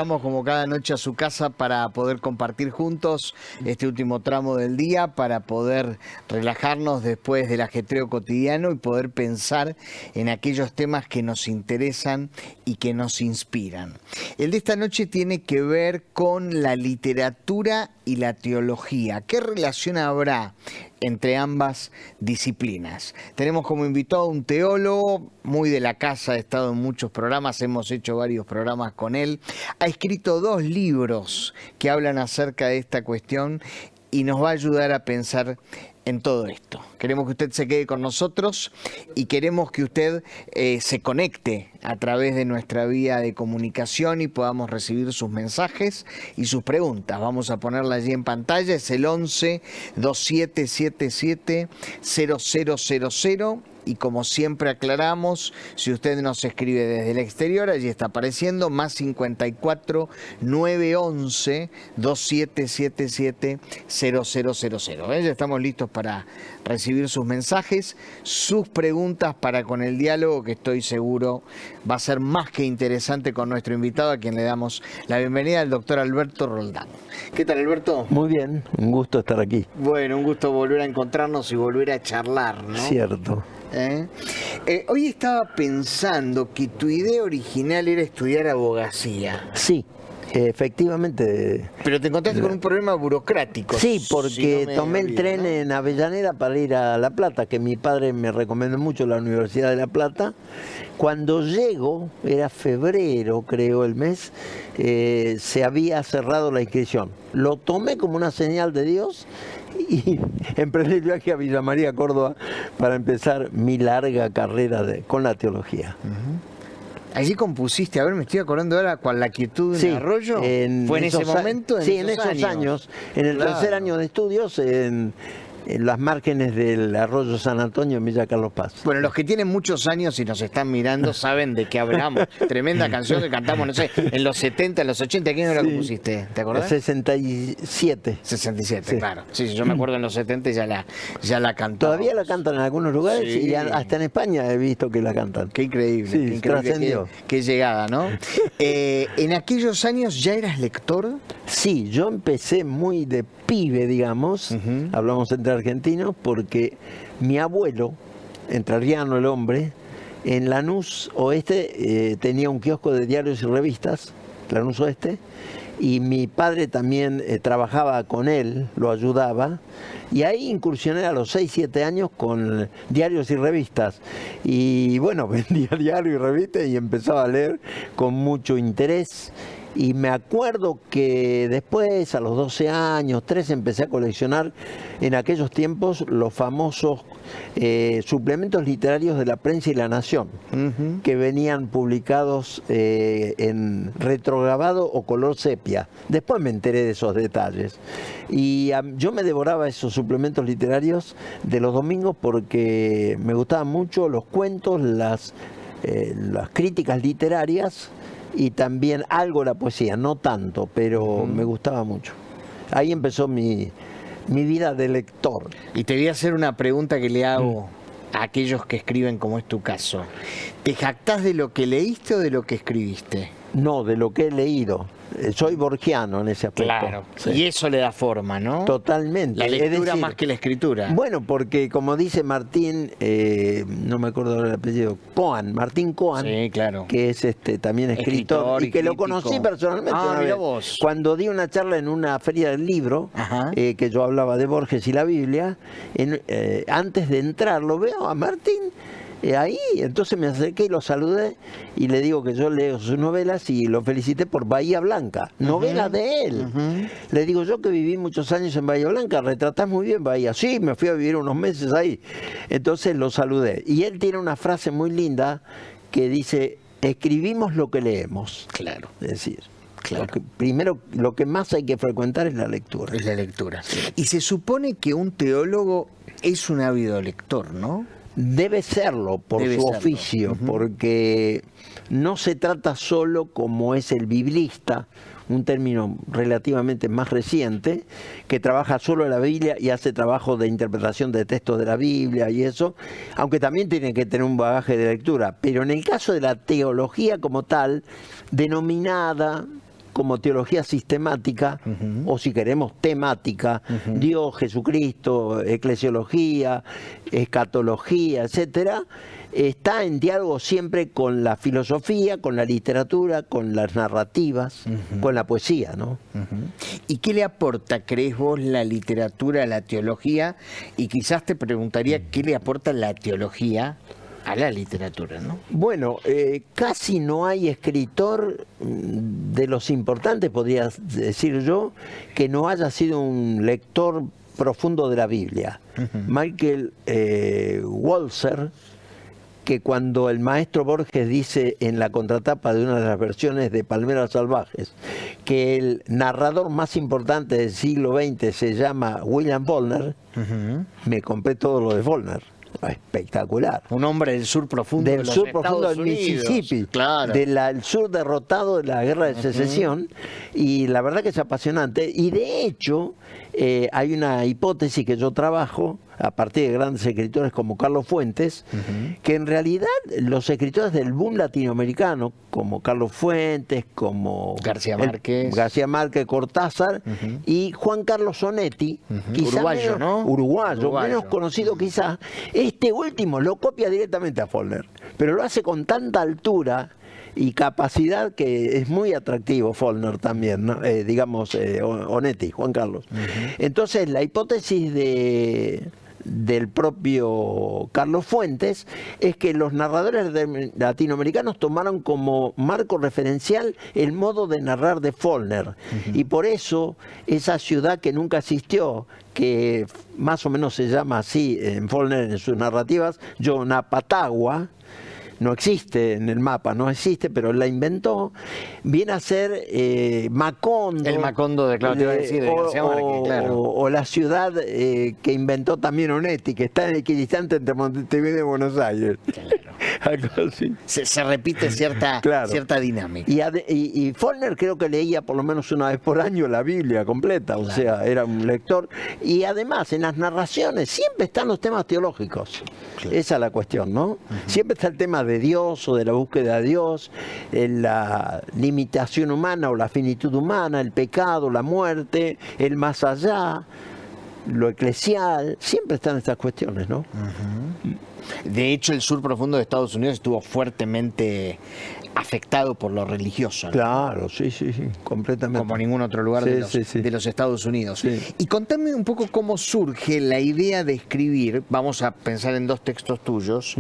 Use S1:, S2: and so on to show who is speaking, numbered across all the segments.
S1: entramos como cada noche a su casa para poder compartir juntos este último tramo del día, para poder relajarnos después del ajetreo cotidiano y poder pensar en aquellos temas que nos interesan y que nos inspiran. El de esta noche tiene que ver con la literatura y la teología. ¿Qué relación habrá entre ambas disciplinas? Tenemos como invitado a un teólogo muy de la casa, ha estado en muchos programas, hemos hecho varios programas con él. Ha escrito 2 libros que hablan acerca de esta cuestión y nos va a ayudar a pensar en todo esto. Queremos que usted se quede con nosotros y queremos que usted se conecte a través de nuestra vía de comunicación y podamos recibir sus mensajes y sus preguntas. Vamos a ponerla allí en pantalla, es el 11-2777-0000. Y como siempre aclaramos, si usted nos escribe desde el exterior, allí está apareciendo, más 54 911 2777 0000. Ya estamos listos para recibir sus mensajes, sus preguntas para con el diálogo, que estoy seguro va a ser más que interesante con nuestro invitado, a quien le damos la bienvenida, al doctor Alberto Roldán. ¿Qué tal, Alberto?
S2: Muy bien, un gusto estar aquí.
S1: Bueno, un gusto volver a encontrarnos y volver a charlar, ¿no?
S2: Cierto.
S1: Hoy estaba pensando que tu idea original era estudiar abogacía.
S2: Sí, efectivamente.
S1: Pero te encontraste con un problema burocrático.
S2: Sí, porque
S1: si no
S2: tomé el
S1: olvido,
S2: tren,
S1: ¿no?,
S2: en Avellaneda para ir a La Plata, que mi padre me recomendó mucho, la Universidad de La Plata. Cuando llego, era febrero creo el mes, se había cerrado la inscripción. Lo tomé como una señal de Dios y emprendí el viaje a Villa María, Córdoba, para empezar mi larga carrera con la teología.
S1: Allí compusiste, a ver, me estoy acordando ahora, ¿Cuál la quietud de un arroyo? ¿Fue en ese momento?
S2: Sí, en esos años. En el tercer año de estudios, en las márgenes del arroyo San Antonio en Villa Carlos Paz.
S1: Bueno, los que tienen muchos años y nos están mirando saben de qué hablamos. Tremenda canción que cantamos, no sé, en los 70, en los 80, ¿quién no la compusiste? ¿Te acordás?
S2: 67.
S1: 67,
S2: sí.
S1: Claro. Sí, yo me acuerdo en los 70 ya la cantó.
S2: Todavía la cantan en algunos lugares,
S1: sí,
S2: y hasta en España he visto que la cantan.
S1: Qué increíble.
S2: Sí,
S1: qué increíble,
S2: trascendió.
S1: Qué llegada, ¿no? ¿En aquellos años ya eras lector?
S2: Sí, yo empecé muy de pibe, digamos, hablamos entre argentinos, porque mi abuelo, entrerriano el hombre, en Lanús Oeste tenía un kiosco de diarios y revistas, Lanús Oeste, y mi padre también trabajaba con él, lo ayudaba, y ahí incursioné a los 6, 7 años con diarios y revistas. Y bueno, vendía diario y revista y empezaba a leer con mucho interés. Y me acuerdo que después, a los 12 años, 13, empecé a coleccionar en aquellos tiempos los famosos suplementos literarios de La Prensa y La Nación, que venían publicados en retrograbado o color sepia. Después me enteré de esos detalles. Y yo me devoraba esos suplementos literarios de los domingos porque me gustaban mucho los cuentos, las críticas literarias, y también algo la poesía, no tanto, pero me gustaba mucho. Ahí empezó mi vida de lector.
S1: Y te voy a hacer una pregunta que le hago a aquellos que escriben, como es tu caso. ¿Te jactás de lo que leíste o de lo que escribiste?
S2: No, de lo que he leído. Soy borgiano en ese aspecto.
S1: Claro,
S2: sí.
S1: Y eso le da forma, ¿no?
S2: Totalmente.
S1: La lectura más que la escritura.
S2: Bueno, porque como dice Martín, no me acuerdo ahora el apellido, Martín Coan,
S1: sí, claro,
S2: que es también escritor y que
S1: crítico.
S2: Lo conocí personalmente una
S1: mira
S2: vez,
S1: vos.
S2: cuando di una charla en una feria del libro, que yo hablaba de Borges y la Biblia. Antes de entrar lo veo a Martín ahí, entonces me acerqué y lo saludé y le digo que yo leo sus novelas y lo felicité por Bahía Blanca, novela de él. Le digo, yo que viví muchos años en Bahía Blanca, retratás muy bien Bahía. Sí, me fui a vivir unos meses ahí. Entonces lo saludé. Y él tiene una frase muy linda que dice, escribimos lo que leemos.
S1: Claro.
S2: Es decir,
S1: claro.
S2: Primero, lo que más hay que frecuentar es la lectura.
S1: Es la lectura. Sí. Y se supone que un teólogo es un ávido lector, ¿no?
S2: Debe serlo por su oficio, porque no se trata solo, como es el biblista, un término relativamente más reciente, que trabaja solo en la Biblia y hace trabajo de interpretación de textos de la Biblia y eso, aunque también tiene que tener un bagaje de lectura. Pero en el caso de la teología como tal, denominada como teología sistemática, o si queremos temática, Dios, Jesucristo, eclesiología, escatología, etcétera, está en diálogo siempre con la filosofía, con la literatura, con las narrativas, con la poesía, ¿no?
S1: ¿Y qué le aporta, crees vos, la literatura a la teología? Y quizás te preguntaría, ¿qué le aporta la teología a la literatura, ¿no?
S2: Bueno, casi no hay escritor de los importantes, podría decir yo, que no haya sido un lector profundo de la Biblia. Michael Walzer, que cuando el maestro Borges dice en la contratapa de una de las versiones de Palmeras Salvajes que el narrador más importante del siglo XX se llama William Faulkner, me compré todo lo de Faulkner. Espectacular.
S1: Un hombre del sur profundo
S2: del sur profundo del Mississippi,
S1: claro.
S2: Del sur derrotado de la guerra de secesión, y la verdad que es apasionante. Y de hecho hay una hipótesis que yo trabajo a partir de grandes escritores como Carlos Fuentes, que en realidad los escritores del boom latinoamericano, como Carlos Fuentes, como
S1: García Márquez,
S2: Cortázar y Juan Carlos Onetti,
S1: uruguayo, ¿no?
S2: Uruguayo, menos conocido quizás, este último lo copia directamente a Faulkner, pero lo hace con tanta altura y capacidad que es muy atractivo. Faulkner también, ¿no? Onetti, Juan Carlos. Entonces la hipótesis del propio Carlos Fuentes es que los narradores latinoamericanos tomaron como marco referencial el modo de narrar de Faulkner, y por eso esa ciudad que nunca existió, que más o menos se llama así en Faulkner en sus narrativas, Yonapatagua, no existe en el mapa, no existe, pero él la inventó, viene a ser Macondo.
S1: El Macondo de Claudio, te iba a decir, de García Márquez, claro.
S2: O la ciudad que inventó también Onetti, que está en equidistante entre Montevideo y Buenos Aires.
S1: Claro.
S2: Algo así.
S1: Se repite cierta dinámica.
S2: Y Faulkner creo que leía por lo menos una vez por año la Biblia completa, o sea, era un lector. Y además en las narraciones siempre están los temas teológicos. Claro. Esa es la cuestión, ¿no? Siempre está el tema de Dios o de la búsqueda de Dios, la limitación humana o la finitud humana, el pecado, la muerte, el más allá, lo eclesial, siempre están estas cuestiones, ¿no?
S1: De hecho, el sur profundo de Estados Unidos estuvo fuertemente afectado por lo religioso, ¿no?
S2: Claro, sí, completamente.
S1: Como ningún otro lugar de los Estados Unidos. Sí. Y contame un poco cómo surge la idea de escribir, vamos a pensar en dos textos tuyos,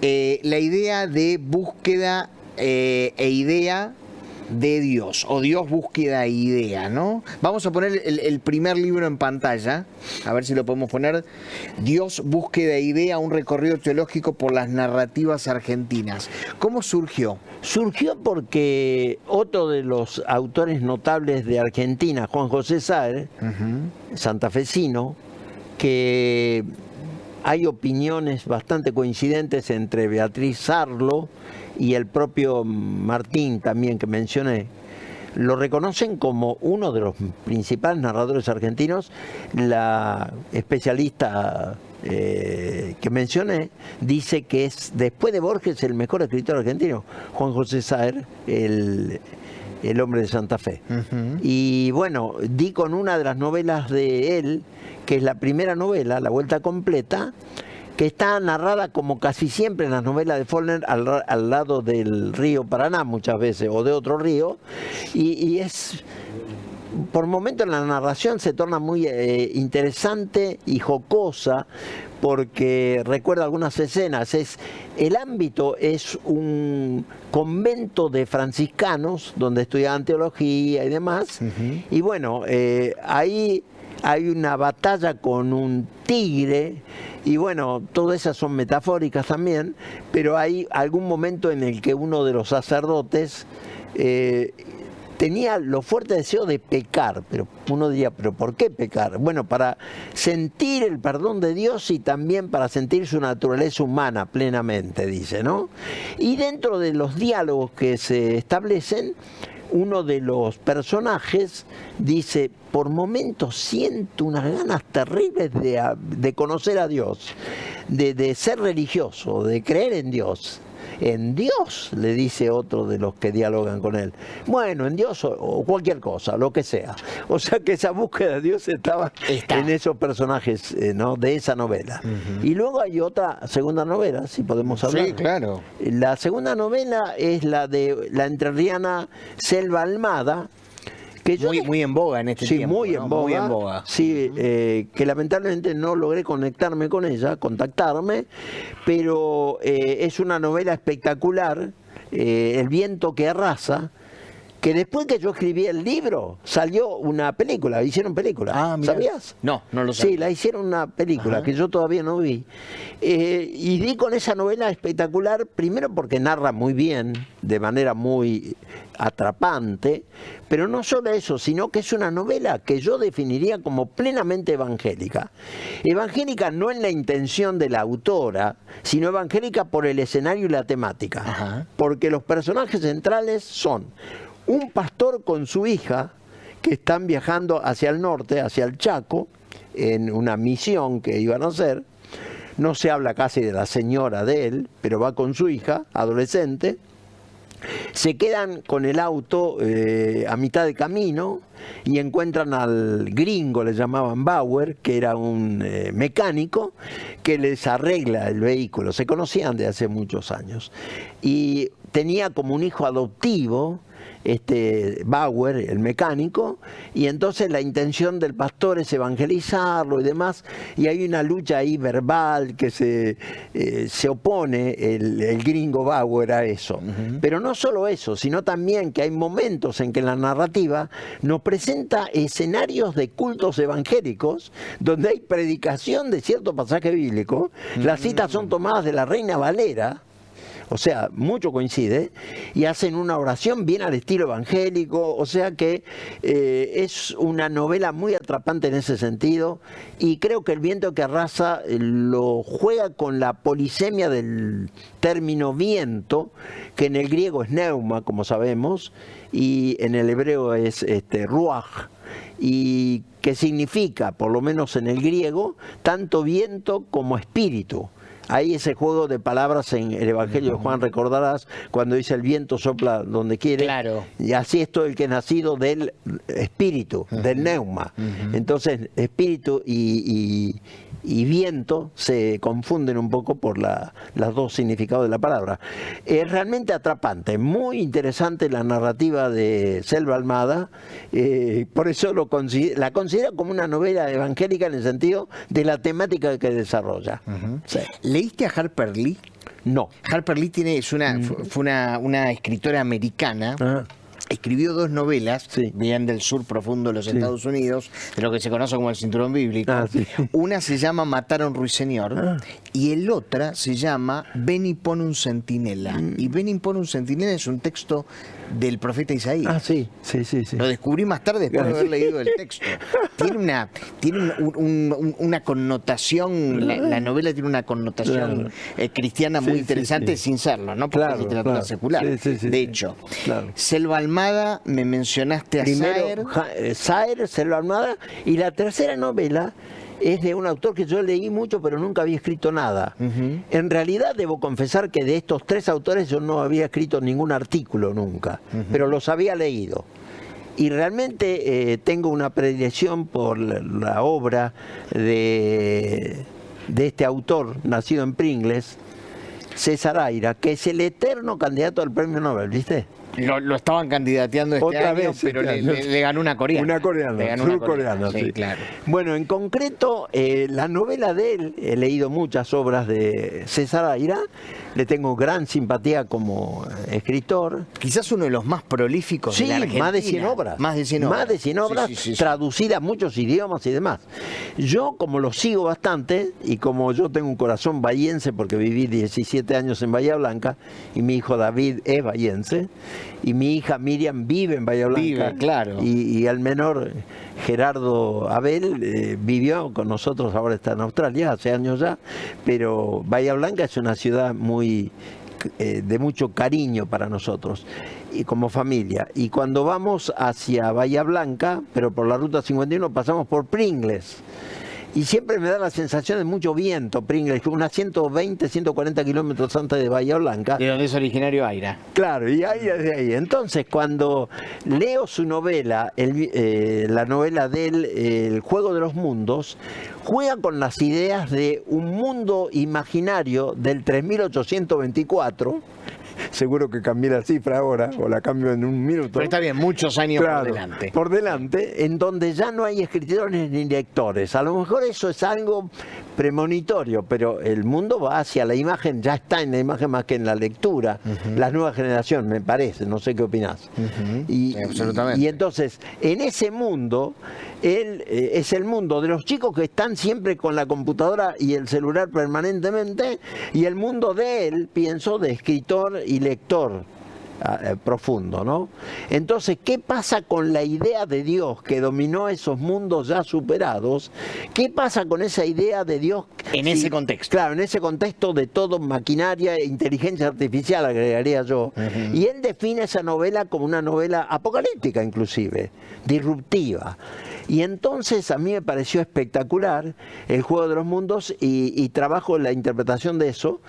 S1: la idea de búsqueda e idea de Dios, o Dios, búsqueda e idea, ¿no? Vamos a poner el primer libro en pantalla, a ver si lo podemos poner. Dios, búsqueda e idea, un recorrido teológico por las narrativas argentinas. ¿Cómo surgió?
S2: Surgió porque otro de los autores notables de Argentina, Juan José Saer, santafesino, que hay opiniones bastante coincidentes entre Beatriz Sarlo y el propio Martín también que mencioné, lo reconocen como uno de los principales narradores argentinos. La especialista que mencioné dice que es, después de Borges, el mejor escritor argentino, Juan José Saer, el hombre de Santa Fe. Y bueno, di con una de las novelas de él, que es la primera novela, La Vuelta Completa, que está narrada como casi siempre en las novelas de Faulkner al lado del río Paraná muchas veces, o de otro río, y es, por momentos la narración se torna muy interesante y jocosa, porque recuerda algunas escenas. El ámbito es un convento de franciscanos donde estudiaban teología y demás, y bueno, ahí hay una batalla con un tigre, y bueno, todas esas son metafóricas también, pero hay algún momento en el que uno de los sacerdotes tenía lo fuerte deseo de pecar, pero uno diría, ¿pero por qué pecar? Bueno, para sentir el perdón de Dios y también para sentir su naturaleza humana plenamente, dice, ¿no? Y dentro de los diálogos que se establecen, uno de los personajes dice, por momentos siento unas ganas terribles de conocer a Dios, de ser religioso, de creer en Dios. En Dios, le dice otro de los que dialogan con él. Bueno, en Dios o cualquier cosa, lo que sea. O sea que esa búsqueda de Dios estaba en esos personajes, ¿no?, de esa novela. Y luego hay otra segunda novela, si podemos hablar.
S1: Sí, claro.
S2: La segunda novela es la de la entrerriana Selva Almada, que yo
S1: Muy en boga en este tiempo.
S2: Muy en boga.
S1: Muy en boga.
S2: Sí, que lamentablemente no logré conectarme con ella, contactarme, pero es una novela espectacular, El viento que arrasa, que después que yo escribí el libro, salió una película, hicieron película. ¿Sabías?
S1: No lo sabía.
S2: Sí, la hicieron una película que yo todavía no vi. Y di con esa novela espectacular, primero porque narra muy bien, de manera muy atrapante, pero no solo eso, sino que es una novela que yo definiría como plenamente evangélica. Evangélica no en la intención de la autora, sino evangélica por el escenario y la temática. Porque los personajes centrales son un pastor con su hija que están viajando hacia el norte, hacia el Chaco, en una misión que iban a hacer. No se habla casi de la señora de él, pero va con su hija, adolescente. Se quedan con el auto a mitad de camino y encuentran al gringo, le llamaban Bauer, que era un mecánico que les arregla el vehículo. Se conocían de hace muchos años. Y tenía como un hijo adoptivo Bauer, el mecánico, y entonces la intención del pastor es evangelizarlo y demás, y hay una lucha ahí verbal que se opone el gringo Bauer a eso. Pero no solo eso, sino también que hay momentos en que la narrativa nos presenta escenarios de cultos evangélicos donde hay predicación de cierto pasaje bíblico. Las citas son tomadas de la Reina Valera. O sea, mucho coincide, y hacen una oración bien al estilo evangélico, o sea que es una novela muy atrapante en ese sentido, y creo que El viento que arrasa lo juega con la polisemia del término viento, que en el griego es neuma, como sabemos, y en el hebreo es ruach, y que significa, por lo menos en el griego, tanto viento como espíritu. Hay ese juego de palabras en el Evangelio de Juan, recordarás, cuando dice el viento sopla donde quiere.
S1: Claro.
S2: Y así es todo el que es nacido del espíritu, del neuma. Entonces, espíritu y viento se confunden un poco por los dos significados de la palabra. Es realmente atrapante, muy interesante la narrativa de Selva Almada, por eso la considero como una novela evangélica en el sentido de la temática que desarrolla. Sí.
S1: ¿Leíste a Harper Lee?
S2: No.
S1: Harper Lee fue una escritora americana. Escribió 2 novelas, bien del sur profundo de los Estados Unidos, de lo que se conoce como el cinturón bíblico. Una se llama Matar a un ruiseñor y el otra se llama Ven y pon un centinela. Y Ven y pon un centinela es un texto del profeta Isaías.
S2: Sí.
S1: Lo descubrí más tarde después de haber leído el texto. Tiene una connotación, la novela tiene una connotación cristiana muy interesante sin serlo, ¿no? Porque es literatura secular. De hecho, Selva Almada, me mencionaste a
S2: primero Saer, Selva Almada, y la tercera novela es de un autor que yo leí mucho pero nunca había escrito nada. En realidad debo confesar que de estos 3 autores yo no había escrito ningún artículo nunca, pero los había leído. Y realmente tengo una predilección por la obra de este autor, nacido en Pringles, César Aira, que es el eterno candidato al premio Nobel, ¿viste?
S1: Lo estaban candidateando
S2: otra
S1: año,
S2: vez,
S1: pero le ganó una coreana.
S2: Una coreana, surcoreana, sí.
S1: Claro.
S2: Bueno, en concreto, la novela de él, he leído muchas obras de César Aira, le tengo gran simpatía como escritor.
S1: Quizás uno de los más prolíficos de la Argentina.
S2: Más de 100 obras.
S1: Más de 100 obras.
S2: Más de 100 obras, traducidas a muchos idiomas y demás. Yo, como lo sigo bastante, y como yo tengo un corazón bahiense, porque viví 17 años en Bahía Blanca, y mi hijo David es bahiense, y mi hija Miriam vive en Bahía Blanca.
S1: Vive, claro.
S2: Y el menor, Gerardo Abel, vivió con nosotros, ahora está en Australia, hace años ya, pero Bahía Blanca es una ciudad muy de mucho cariño para nosotros y como familia. Y cuando vamos hacia Bahía Blanca, pero por la ruta 51, pasamos por Pringles. y siempre me da la sensación de mucho viento, Pringles, unas 120, 140 kilómetros antes de Bahía Blanca.
S1: De donde es originario Aira.
S2: Claro, y Aira de ahí. Entonces, cuando leo su novela, la novela de él, El juego de los mundos, juega con las ideas de un mundo imaginario del 3824. Seguro que cambié la cifra ahora, o la cambio en un minuto.
S1: Pero está bien, muchos años
S2: Claro,
S1: por delante.
S2: por delante, en donde ya no hay escritores ni lectores. A lo mejor eso es algo premonitorio, pero el mundo va hacia la imagen, ya está en la imagen más que en la lectura. La nueva generación, me parece, no sé qué opinás.
S1: Absolutamente.
S2: Y entonces, en ese mundo, él es el mundo de los chicos que están siempre con la computadora y el celular permanentemente, y el mundo de él, pienso, de escritor y lector profundo, ¿no? Entonces, ¿qué pasa con la idea de Dios que dominó esos mundos ya superados? ¿Qué pasa con esa idea de Dios?
S1: En ese contexto.
S2: Claro, en ese contexto de todo maquinaria e inteligencia artificial, agregaría yo. Y él define esa novela como una novela apocalíptica, inclusive, disruptiva. Y entonces a mí me pareció espectacular El juego de los mundos y trabajo en la interpretación de eso.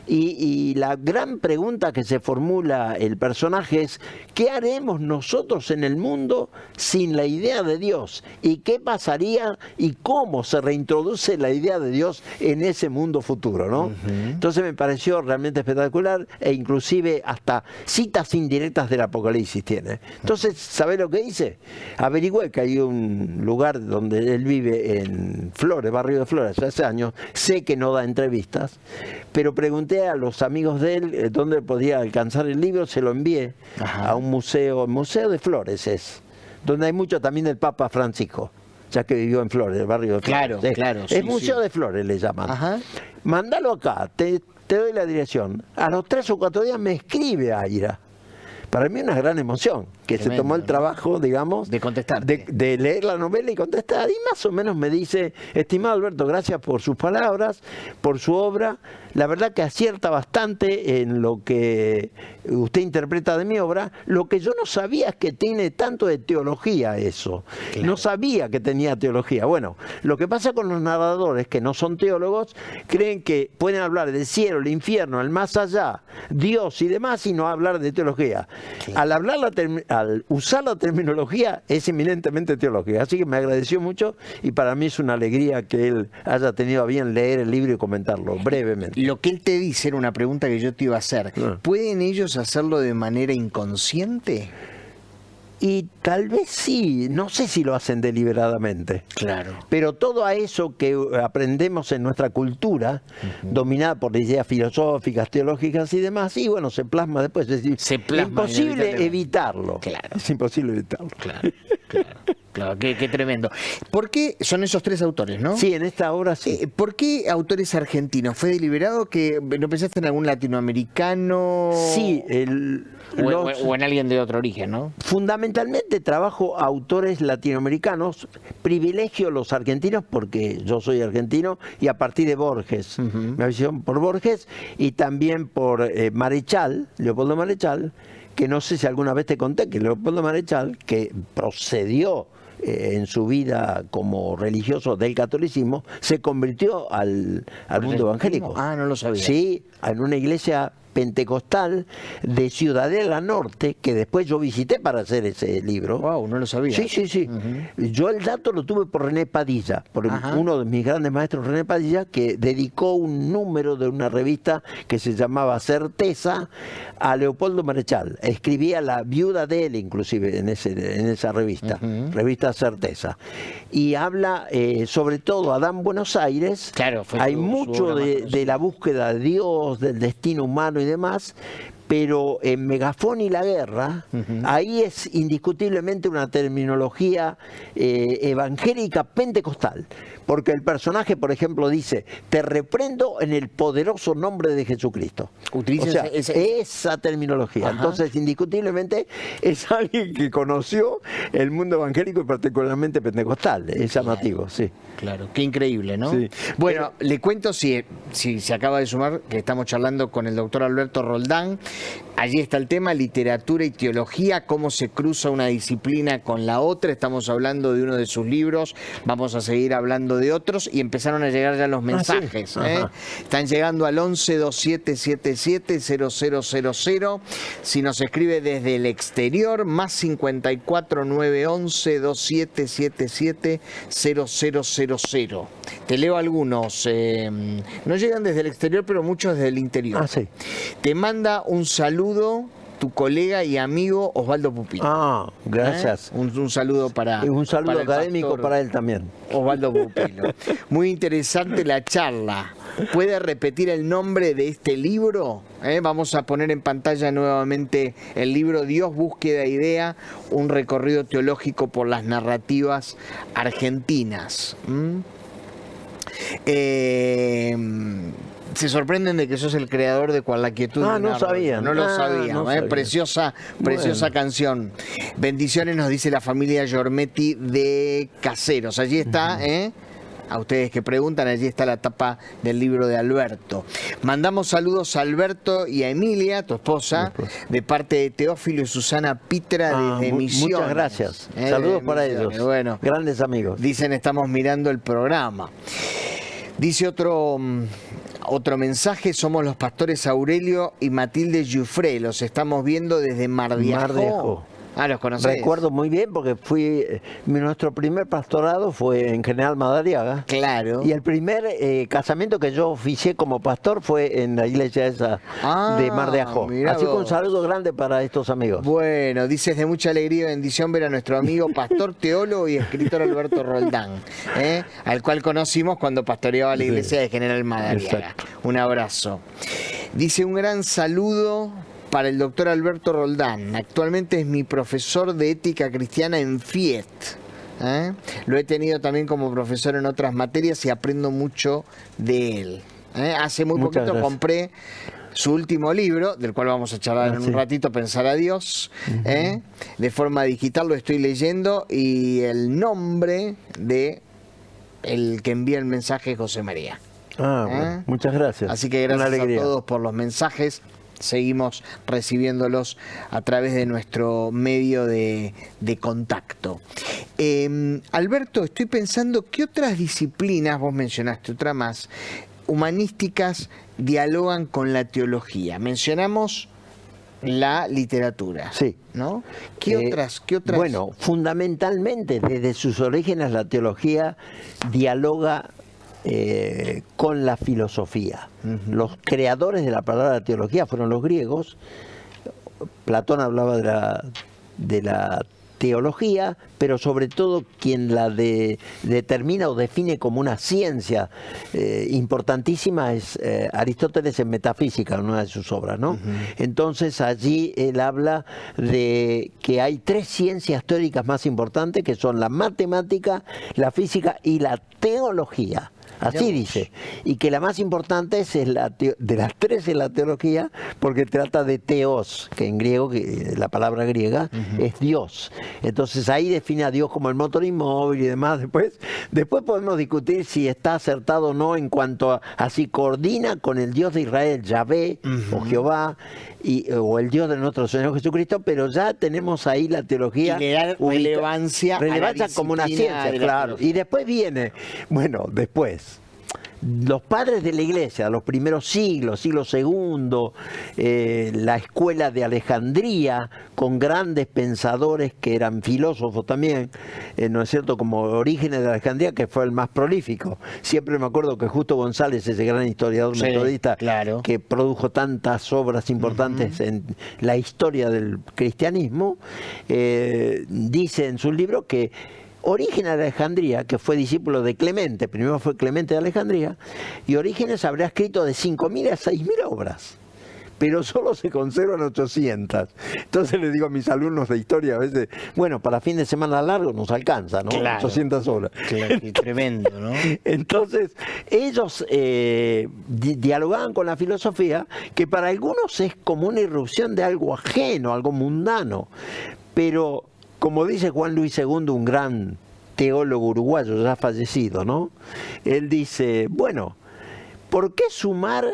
S2: Y la gran pregunta que se formula el personaje es: ¿qué haremos nosotros en el mundo sin la idea de Dios? ¿Y qué pasaría y cómo se reintroduce la idea de Dios en ese mundo futuro, ¿no? Entonces me pareció realmente espectacular, e inclusive hasta citas indirectas del Apocalipsis tiene. Entonces, ¿sabés lo que hice? Averigüé que hay un lugar donde él vive en Flores, barrio de Flores, hace años. Sé que no da entrevistas, pero pregunté a los amigos de él dónde podía alcanzar el libro, se lo envié a un museo, el Museo de Flores es, donde hay mucho también del Papa Francisco, ya que vivió en Flores, el barrio de Flores.
S1: Claro, claro.
S2: Es Museo de Flores, le llaman. Mándalo acá, te doy la dirección. A los 3 o 4 días me escribe Aira. Para mí una gran emoción, que tremendo, se tomó el trabajo, digamos,
S1: de contestar,
S2: de leer la novela y contestar, y más o menos me dice: estimado Alberto, gracias por sus palabras, por su obra, la verdad que acierta bastante en lo que usted interpreta de mi obra. Lo que yo no sabía es que tiene tanto de teología eso, claro. No sabía que tenía teología. Bueno, lo que pasa con los narradores que no son teólogos, creen que pueden hablar del cielo, el infierno, el más allá, Dios y demás, y no hablar de teología. Claro. Al usar la terminología es eminentemente teológica, así que me agradeció mucho, y para mí es una alegría que él haya tenido a bien leer el libro y comentarlo brevemente.
S1: Lo que él te dice era una pregunta que yo te iba a hacer. ¿Pueden ellos hacerlo de manera inconsciente?
S2: Y tal vez sí, no sé si lo hacen deliberadamente.
S1: Claro.
S2: Pero todo a eso que aprendemos en nuestra cultura, dominada por ideas filosóficas, teológicas y demás, y bueno, se plasma después. Es decir,
S1: se plasma,
S2: imposible evitarlo.
S1: Claro.
S2: Es imposible evitarlo.
S1: Claro, claro. Claro, qué tremendo. ¿Por qué son esos 3 autores, no?
S2: Sí, en esta obra sí.
S1: ¿Por qué autores argentinos? ¿Fue deliberado que no pensaste en algún latinoamericano?
S2: Sí,
S1: o en alguien de otro origen, ¿no?
S2: Fundamentalmente trabajo a autores latinoamericanos, privilegio los argentinos porque yo soy argentino, y a partir de Borges, me avisaron por Borges y también por Marechal, Leopoldo Marechal, que no sé si alguna vez te conté que Leopoldo Marechal, que procedió en su vida como religioso del catolicismo, se convirtió al mundo evangélico.
S1: Ah, no lo sabía.
S2: Sí, en una iglesia pentecostal de Ciudadela Norte, que después yo visité para hacer ese libro.
S1: Wow, no lo sabía.
S2: Sí. Yo el dato lo tuve por René Padilla, por uno de mis grandes maestros, René Padilla, que dedicó un número de una revista que se llamaba Certeza a Leopoldo Marechal. Escribía la viuda de él, inclusive, en esa revista, revista Certeza. Y habla sobre todo Adán Buenos Aires.
S1: Claro,
S2: hay mucho de la búsqueda de Dios, del destino humano y demás, pero en Megafón y la guerra, ahí es indiscutiblemente una terminología evangélica pentecostal, porque el personaje, por ejemplo, dice: te reprendo en el poderoso nombre de Jesucristo.
S1: Utiliza
S2: esa terminología. Entonces, indiscutiblemente, es alguien que conoció el mundo evangélico y particularmente pentecostal. Es llamativo, sí.
S1: Claro, qué increíble, ¿no?
S2: Sí.
S1: Bueno, le cuento, si se acaba de sumar, que estamos charlando con el doctor Alberto Roldán, Allí está el tema, literatura y teología, cómo se cruza una disciplina con la otra. Estamos hablando de uno de sus libros, vamos a seguir hablando de otros y empezaron a llegar ya los mensajes.
S2: Sí.
S1: Están llegando al 11-2777-0000. Si nos escribe desde el exterior, más 54 911 2777 0000. Te leo algunos. No llegan desde el exterior, pero muchos desde el interior.
S2: Sí.
S1: Te manda un saludo tu colega y amigo Osvaldo Pupilo.
S2: Gracias.
S1: Un saludo para...
S2: Un saludo
S1: para
S2: académico para él también.
S1: Osvaldo Pupilo. Muy interesante la charla. ¿Puede repetir el nombre de este libro? Vamos a poner en pantalla nuevamente el libro Dios, búsqueda, idea, un recorrido teológico por las narrativas argentinas. Se sorprenden de que sos el creador de Cual la quietud.
S2: No sabía.
S1: No lo sabía.
S2: No sabía.
S1: Preciosa canción. Bendiciones, nos dice la familia Giormetti de Caseros. Allí está, a ustedes que preguntan, allí está la tapa del libro de Alberto. Mandamos saludos a Alberto y a Emilia, tu esposa, de parte de Teófilo y Susana Pitra desde Misiones.
S2: Muchas gracias. Saludos para ellos.
S1: Bueno,
S2: grandes amigos.
S1: Dicen, estamos mirando el programa. Dice otro mensaje, somos los pastores Aurelio y Matilde Giuffre, los estamos viendo desde Mar de Ajó. ¿Los conocés?
S2: Recuerdo muy bien porque nuestro primer pastorado fue en General Madariaga.
S1: Claro.
S2: Y el primer casamiento que yo oficié como pastor fue en la iglesia esa de Mar de Ajó. Así que un saludo grande para estos amigos.
S1: Bueno, dices, de mucha alegría y bendición ver a nuestro amigo pastor, teólogo y escritor Alberto Roldán, al cual conocimos cuando pastoreaba la iglesia de General Madariaga.
S2: Exacto.
S1: Un abrazo. Dice, un gran saludo para el doctor Alberto Roldán. Actualmente es mi profesor de ética cristiana en FIET. Lo he tenido también como profesor en otras materias y aprendo mucho de él. Hace muy
S2: Muchas
S1: poquito
S2: gracias.
S1: compré su último libro, del cual vamos a charlar en un ratito, Pensar a Dios. De forma digital lo estoy leyendo y el nombre de el que envía el mensaje es José María.
S2: Bueno, muchas gracias.
S1: Así que gracias a todos por los mensajes. Seguimos recibiéndolos a través de nuestro medio de contacto. Alberto, estoy pensando, ¿qué otras disciplinas, vos mencionaste otra más, humanísticas dialogan con la teología? Mencionamos la literatura.
S2: Sí.
S1: ¿No? ¿Qué otras?
S2: Bueno, fundamentalmente, desde sus orígenes, la teología dialoga con la filosofía. Los creadores de la palabra teología fueron los griegos. Platón hablaba de la teología, pero sobre todo quien la determina o define como una ciencia importantísima es Aristóteles en Metafísica, en una de sus obras, ¿no? Entonces allí él habla de que hay tres ciencias teóricas más importantes, que son la matemática, la física y la teología. Así dice, y que la más importante es de las tres es la teología, porque trata de teos, que en griego, la palabra griega, es Dios. Entonces ahí define a Dios como el motor inmóvil y demás. Después podemos discutir si está acertado o no en cuanto a si coordina con el Dios de Israel, Yahvé o Jehová, o el Dios de nuestro Señor Jesucristo, pero ya tenemos ahí la teología.
S1: Y le da relevancia
S2: como una ciencia, claro. Y después viene, los padres de la iglesia, los primeros siglo II, la escuela de Alejandría, con grandes pensadores que eran filósofos también, ¿no es cierto? Como Orígenes de Alejandría, que fue el más prolífico. Siempre me acuerdo que Justo González, ese gran historiador metodista, que produjo tantas obras importantes en la historia del cristianismo, dice en su libro que Orígenes de Alejandría, que fue discípulo de Clemente, primero fue Clemente de Alejandría, y Orígenes habría escrito de 5.000 a 6.000 obras, pero solo se conservan 800. Entonces les digo a mis alumnos de historia a veces, bueno, para fin de semana largo nos alcanza, ¿no?
S1: Claro,
S2: 800 obras.
S1: Claro, tremendo, ¿no?
S2: Entonces, ellos dialogaban con la filosofía, que para algunos es como una irrupción de algo ajeno, algo mundano, pero como dice Juan Luis II, un gran teólogo uruguayo ya fallecido, ¿no? Él dice, bueno, ¿por qué sumar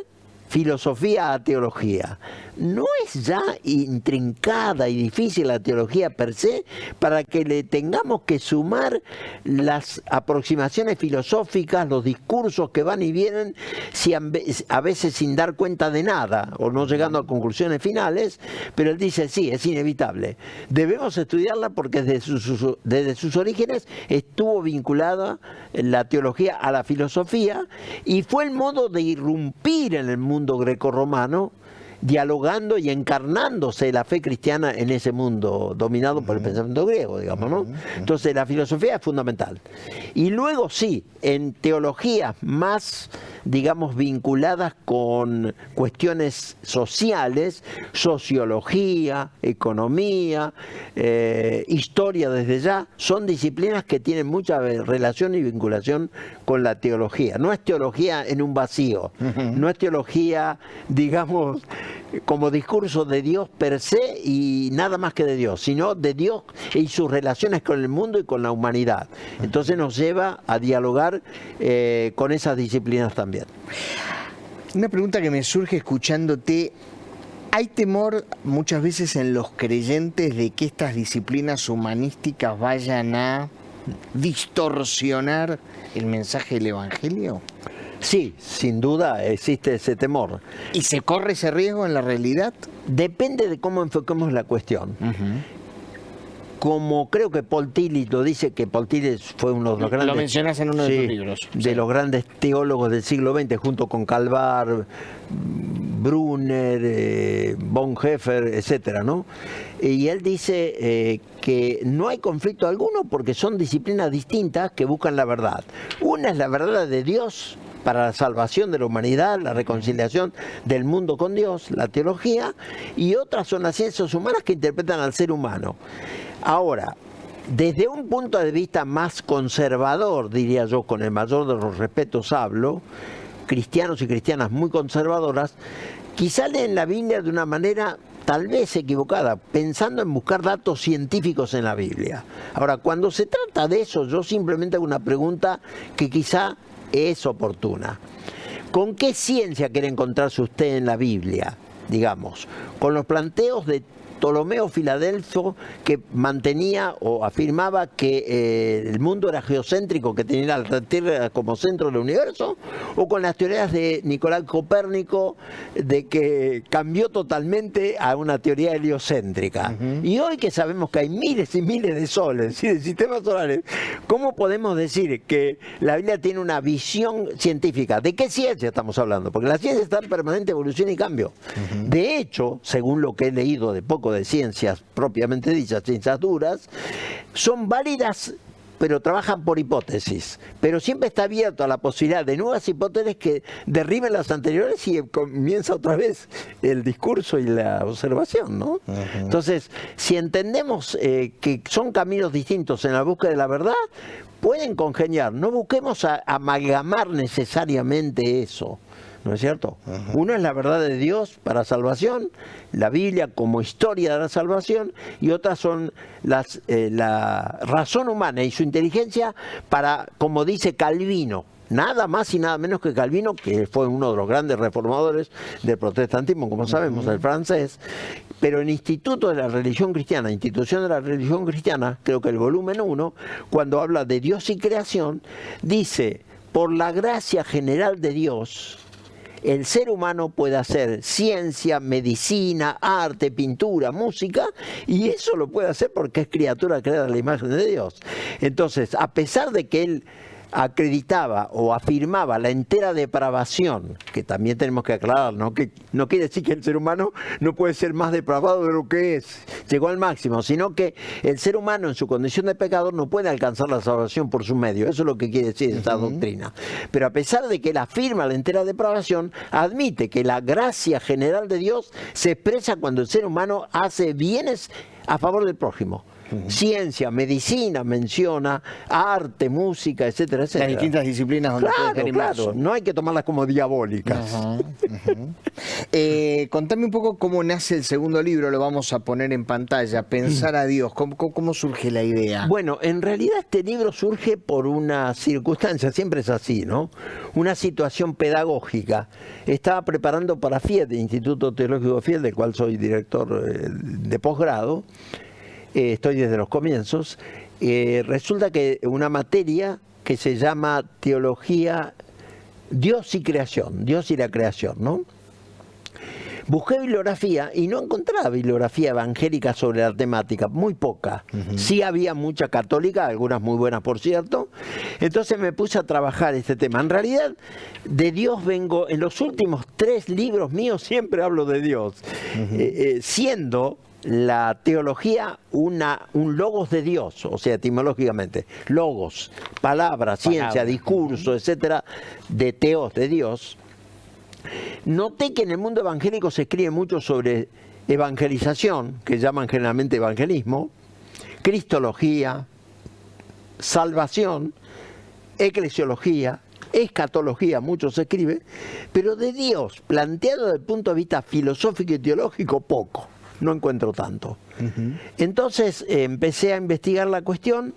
S2: filosofía a teología? no es ya intrincada y difícil la teología per se para que le tengamos que sumar las aproximaciones filosóficas, los discursos que van y vienen, si a veces sin dar cuenta de nada o no llegando a conclusiones finales, pero él dice sí, es inevitable. Debemos estudiarla porque desde sus orígenes estuvo vinculada la teología a la filosofía y fue el modo de irrumpir en el mundo grecorromano, dialogando y encarnándose la fe cristiana en ese mundo dominado por el pensamiento griego, digamos, ¿no? Entonces la filosofía es fundamental. Y luego sí, en teologías más, digamos, vinculadas con cuestiones sociales, sociología, economía, historia desde ya, son disciplinas que tienen mucha relación y vinculación con la teología. No es teología en un vacío, no es teología, digamos, como discurso de Dios per se y nada más que de Dios, sino de Dios y sus relaciones con el mundo y con la humanidad. Entonces nos lleva a dialogar con esas disciplinas también.
S1: Una pregunta que me surge escuchándote: ¿hay temor muchas veces en los creyentes de que estas disciplinas humanísticas vayan a distorsionar el mensaje del Evangelio?
S2: Sí, sin duda existe ese temor.
S1: ¿Y se corre ese riesgo en la realidad?
S2: Depende de cómo enfoquemos la cuestión. Como creo que Paul Tillich lo dice, que Paul Tillich fue uno de los grandes...
S1: Lo mencionas en uno de tus libros.
S2: De los grandes teólogos del siglo XX, junto con Calvar, Brunner, Bonhoeffer, etcétera, ¿no? Y él dice que no hay conflicto alguno porque son disciplinas distintas que buscan la verdad. Una es la verdad de Dios para la salvación de la humanidad, la reconciliación del mundo con Dios, la teología, y otras son las ciencias humanas que interpretan al ser humano. Ahora, desde un punto de vista más conservador, diría yo, con el mayor de los respetos hablo, cristianos y cristianas muy conservadoras, quizá leen la Biblia de una manera tal vez equivocada, pensando en buscar datos científicos en la Biblia. Ahora, cuando se trata de eso, yo simplemente hago una pregunta que quizá es oportuna. ¿Con qué ciencia quiere encontrarse usted en la Biblia? Digamos, con los planteos de Ptolomeo Filadelfo, que mantenía o afirmaba que el mundo era geocéntrico, que tenía la Tierra como centro del universo, o con las teorías de Nicolás Copérnico, de que cambió totalmente a una teoría heliocéntrica. Y hoy que sabemos que hay miles y miles de soles y de sistemas solares, ¿cómo podemos decir que la Biblia tiene una visión científica? ¿De qué ciencia estamos hablando? Porque la ciencia está en permanente evolución y cambio. De hecho, según lo que he leído de poco de ciencias propiamente dichas, ciencias duras, son válidas, pero trabajan por hipótesis. Pero siempre está abierto a la posibilidad de nuevas hipótesis que derriben las anteriores y comienza otra vez el discurso y la observación, ¿no? Entonces, si entendemos que son caminos distintos en la búsqueda de la verdad, pueden congeniar. No busquemos amalgamar necesariamente eso. ¿No es cierto? Uno es la verdad de Dios para salvación, la Biblia como historia de la salvación, y otras son la razón humana y su inteligencia para, como dice Calvino, nada más y nada menos que Calvino, que fue uno de los grandes reformadores del protestantismo, como sabemos, el francés, pero en Instituto de la Religión Cristiana, Institución de la Religión Cristiana, creo que el volumen 1, cuando habla de Dios y creación, dice: por la gracia general de Dios, el ser humano puede hacer ciencia, medicina, arte, pintura, música, y eso lo puede hacer porque es criatura creada a la imagen de Dios. Entonces, a pesar de que él acreditaba o afirmaba la entera depravación, que también tenemos que aclarar, ¿no? Que no quiere decir que el ser humano no puede ser más depravado de lo que es, llegó al máximo, sino que el ser humano en su condición de pecador no puede alcanzar la salvación por su medio. Eso es lo que quiere decir esta doctrina. Pero a pesar de que él afirma la entera depravación, admite que la gracia general de Dios se expresa cuando el ser humano hace bienes a favor del prójimo. Ciencia, medicina menciona, arte, música, etcétera, etcétera.
S1: Las distintas disciplinas donde puede estar inmerso.
S2: Claro, no hay que tomarlas como diabólicas.
S1: Contame un poco cómo nace el segundo libro, lo vamos a poner en pantalla, Pensar a Dios, ¿cómo surge la idea?
S2: Bueno, en realidad este libro surge por una circunstancia, siempre es así, ¿no? Una situación pedagógica. Estaba preparando para FIED, Instituto Teológico FIED, del cual soy director de posgrado, estoy desde los comienzos. Resulta que una materia que se llama Teología, Dios y Creación, Dios y la Creación, ¿no? Busqué bibliografía y no encontraba bibliografía evangélica sobre la temática, muy poca. Sí había mucha católica, algunas muy buenas por cierto. Entonces me puse a trabajar este tema. En realidad, de Dios vengo, en los últimos 3 libros míos siempre hablo de Dios, siendo la teología un logos de Dios, o sea, etimológicamente, logos, palabra, ciencia, discurso, etcétera, de teos, de Dios. Noté que en el mundo evangélico se escribe mucho sobre evangelización, que llaman generalmente evangelismo, cristología, salvación, eclesiología, escatología, mucho se escribe, pero de Dios, planteado desde el punto de vista filosófico y teológico, poco. No encuentro tanto. Entonces empecé a investigar la cuestión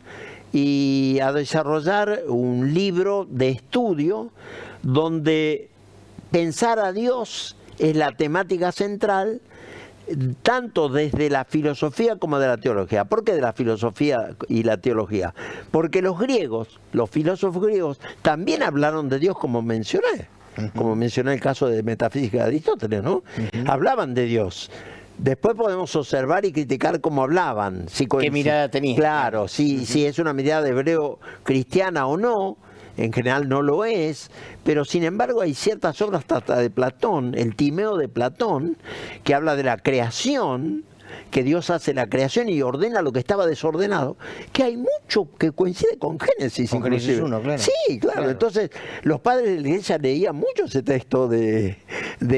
S2: y a desarrollar un libro de estudio donde pensar a Dios es la temática central, tanto desde la filosofía como de la teología. ¿Por qué de la filosofía y la teología? Porque los griegos, los filósofos griegos, también hablaron de Dios, como mencioné. Como mencioné el caso de Metafísica de Aristóteles, ¿no? Hablaban de Dios. Después podemos observar y criticar cómo hablaban.
S1: ¿Qué mirada tenía?
S2: Claro, si es una mirada hebreo cristiana o no. En general no lo es, pero sin embargo hay ciertas obras hasta de Platón, el Timeo de Platón, que habla de la creación, que Dios hace la creación y ordena lo que estaba desordenado, que hay mucho que coincide con Génesis.
S1: Con Génesis 1, claro.
S2: Sí, claro. Entonces, los padres de la iglesia leían mucho ese texto de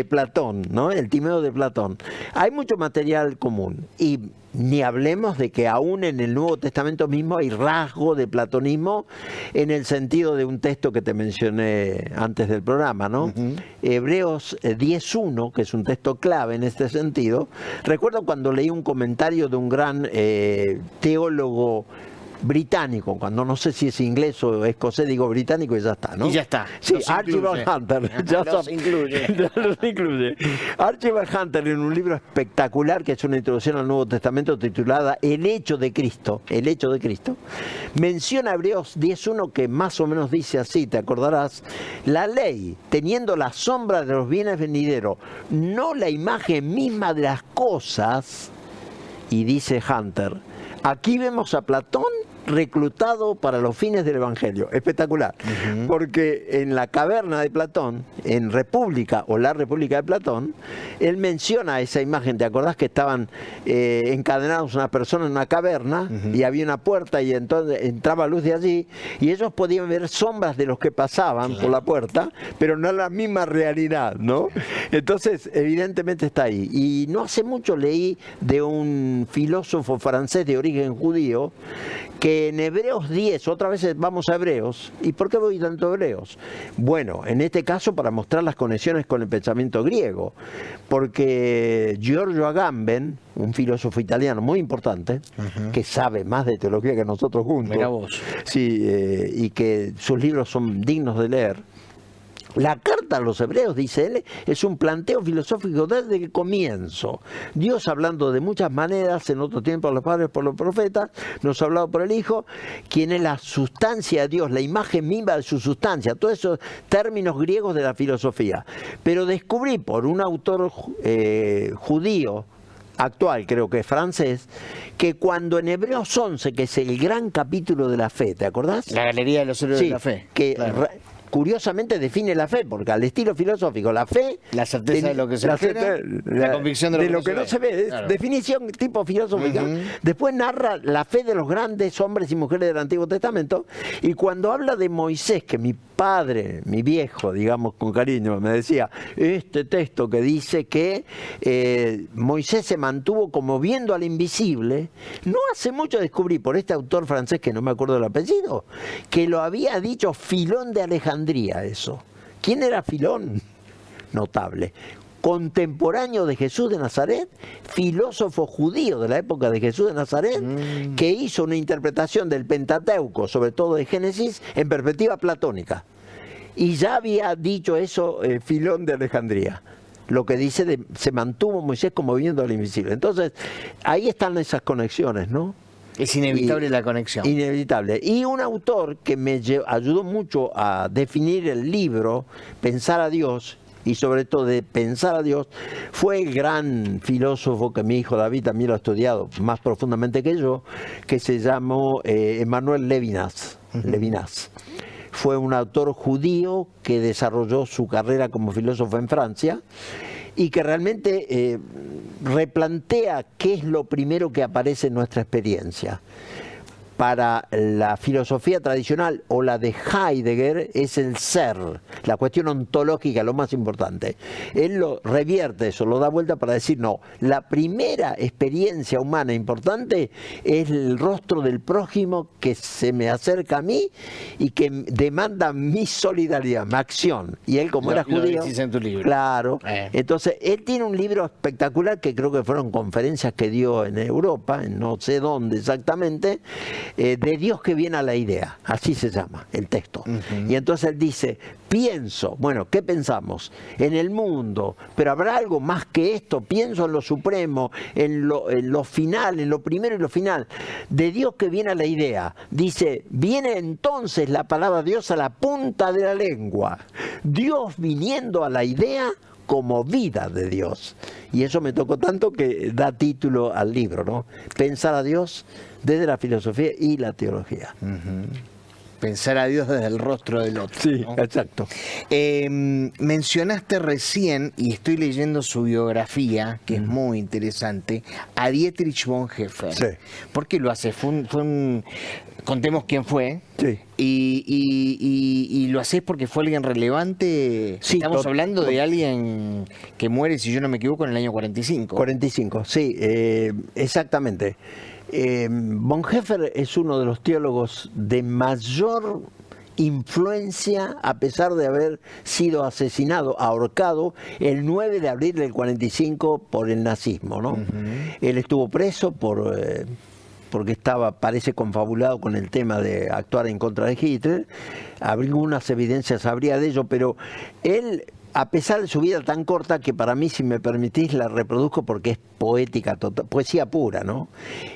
S2: Platón, ¿no? El Timeo de Platón. Hay mucho material común. Y ni hablemos de que aún en el Nuevo Testamento mismo hay rasgo de platonismo en el sentido de un texto que te mencioné antes del programa, ¿no? Hebreos 10.1, que es un texto clave en este sentido. Recuerdo cuando leí un comentario de un gran teólogo británico, cuando no sé si es inglés o escocés, digo británico y ya está, ¿no?
S1: Y ya está.
S2: Sí, Archibald Hunter.
S1: Los incluye.
S2: Los incluye. Archibald Hunter, en un libro espectacular que es una introducción al Nuevo Testamento titulada El hecho de Cristo, menciona Hebreos 10.1 que más o menos dice así, te acordarás: la ley, teniendo la sombra de los bienes venideros, no la imagen misma de las cosas, y dice Hunter, aquí vemos a Platón reclutado para los fines del Evangelio. Espectacular. Porque en la caverna de Platón, en República o la República de Platón, él menciona esa imagen. ¿Te acordás que estaban encadenados unas personas en una caverna y había una puerta y entonces entraba luz de allí y ellos podían ver sombras de los que pasaban por la puerta, pero no la misma realidad, ¿no? Entonces, evidentemente está ahí. Y no hace mucho leí de un filósofo francés de origen judío que en Hebreos 10, otra vez vamos a Hebreos. ¿Y por qué voy tanto a Hebreos? Bueno, en este caso para mostrar las conexiones con el pensamiento griego, porque Giorgio Agamben, un filósofo italiano muy importante, que sabe más de teología que nosotros juntos,
S1: Mira vos.
S2: Sí, y que sus libros son dignos de leer. La carta a los hebreos, dice él, es un planteo filosófico desde el comienzo. Dios, hablando de muchas maneras, en otro tiempo a los padres por los profetas, nos ha hablado por el Hijo, quien es la sustancia de Dios, la imagen misma de su sustancia, todos esos términos griegos de la filosofía. Pero descubrí por un autor judío, actual, creo que es francés, que cuando en Hebreos 11, que es el gran capítulo de la fe, ¿te acordás?
S1: La galería de los héroes de la fe.
S2: Que
S1: claro.
S2: curiosamente define la fe, porque al estilo filosófico, la fe...
S1: La certeza de lo que se espera, la convicción de lo que
S2: no se ve.
S1: Claro.
S2: Definición tipo filosófica. Después narra la fe de los grandes hombres y mujeres del Antiguo Testamento, y cuando habla de Moisés, que mi padre, mi viejo, digamos con cariño, me decía, este texto que dice que Moisés se mantuvo como viendo al invisible, no hace mucho descubrí por este autor francés, que no me acuerdo el apellido, que lo había dicho Filón de Alejandría, eso. ¿Quién era Filón? Notable. Contemporáneo de Jesús de Nazaret, filósofo judío de la época de Jesús de Nazaret, que hizo una interpretación del Pentateuco, sobre todo de Génesis, en perspectiva platónica. Y ya había dicho eso Filón de Alejandría. Lo que dice se mantuvo Moisés como viendo al invisible. Entonces, ahí están esas conexiones, ¿no?
S1: Es inevitable la conexión.
S2: Inevitable. Y un autor que me ayudó mucho a definir el libro, Pensar a Dios, y sobre todo de pensar a Dios, fue el gran filósofo que mi hijo David también lo ha estudiado más profundamente que yo, que se llamó Emmanuel Levinas. Levinas. Fue un autor judío que desarrolló su carrera como filósofo en Francia y que realmente replantea qué es lo primero que aparece en nuestra experiencia. Para la filosofía tradicional o la de Heidegger es el ser, la cuestión ontológica, lo más importante. Él lo revierte eso, lo da vuelta para decir, no, la primera experiencia humana importante es el rostro del prójimo que se me acerca a mí y que demanda mi solidaridad, mi acción. Y él, como era judío,
S1: lo decís en tu libro.
S2: Claro, entonces él tiene un libro espectacular que creo que fueron conferencias que dio en Europa, en no sé dónde exactamente, de Dios que viene a la idea, así se llama el texto. Y entonces él dice, pienso, bueno, ¿qué pensamos? En el mundo, pero habrá algo más que esto, pienso en lo supremo, en lo final, en lo primero y lo final, de Dios que viene a la idea. Dice, viene entonces la palabra Dios a la punta de la lengua, Dios viniendo a la idea como vida de Dios. Y eso me tocó tanto que da título al libro, ¿no? Pensar a Dios desde la filosofía y la teología.
S1: Pensar a Dios desde el rostro del otro.
S2: Sí,
S1: ¿no?
S2: exacto.
S1: Mencionaste recién, y estoy leyendo su biografía, que es muy interesante, a Dietrich Bonhoeffer.
S2: Sí.
S1: ¿Por qué lo hace? Contemos quién fue.
S2: Sí.
S1: Y lo haces porque fue alguien relevante.
S2: Sí,
S1: Estamos hablando de alguien que muere, si yo no me equivoco, en el año 45.
S2: 45, sí, exactamente. Bonhoeffer es uno de los teólogos de mayor influencia, a pesar de haber sido asesinado, ahorcado, el 9 de abril del 45 por el nazismo, ¿no? Él estuvo preso porque parece confabulado con el tema de actuar en contra de Hitler. Algunas evidencias habría de ello, pero él, a pesar de su vida tan corta, que para mí, si me permitís, la reproduzco porque es poética, poesía pura, ¿no?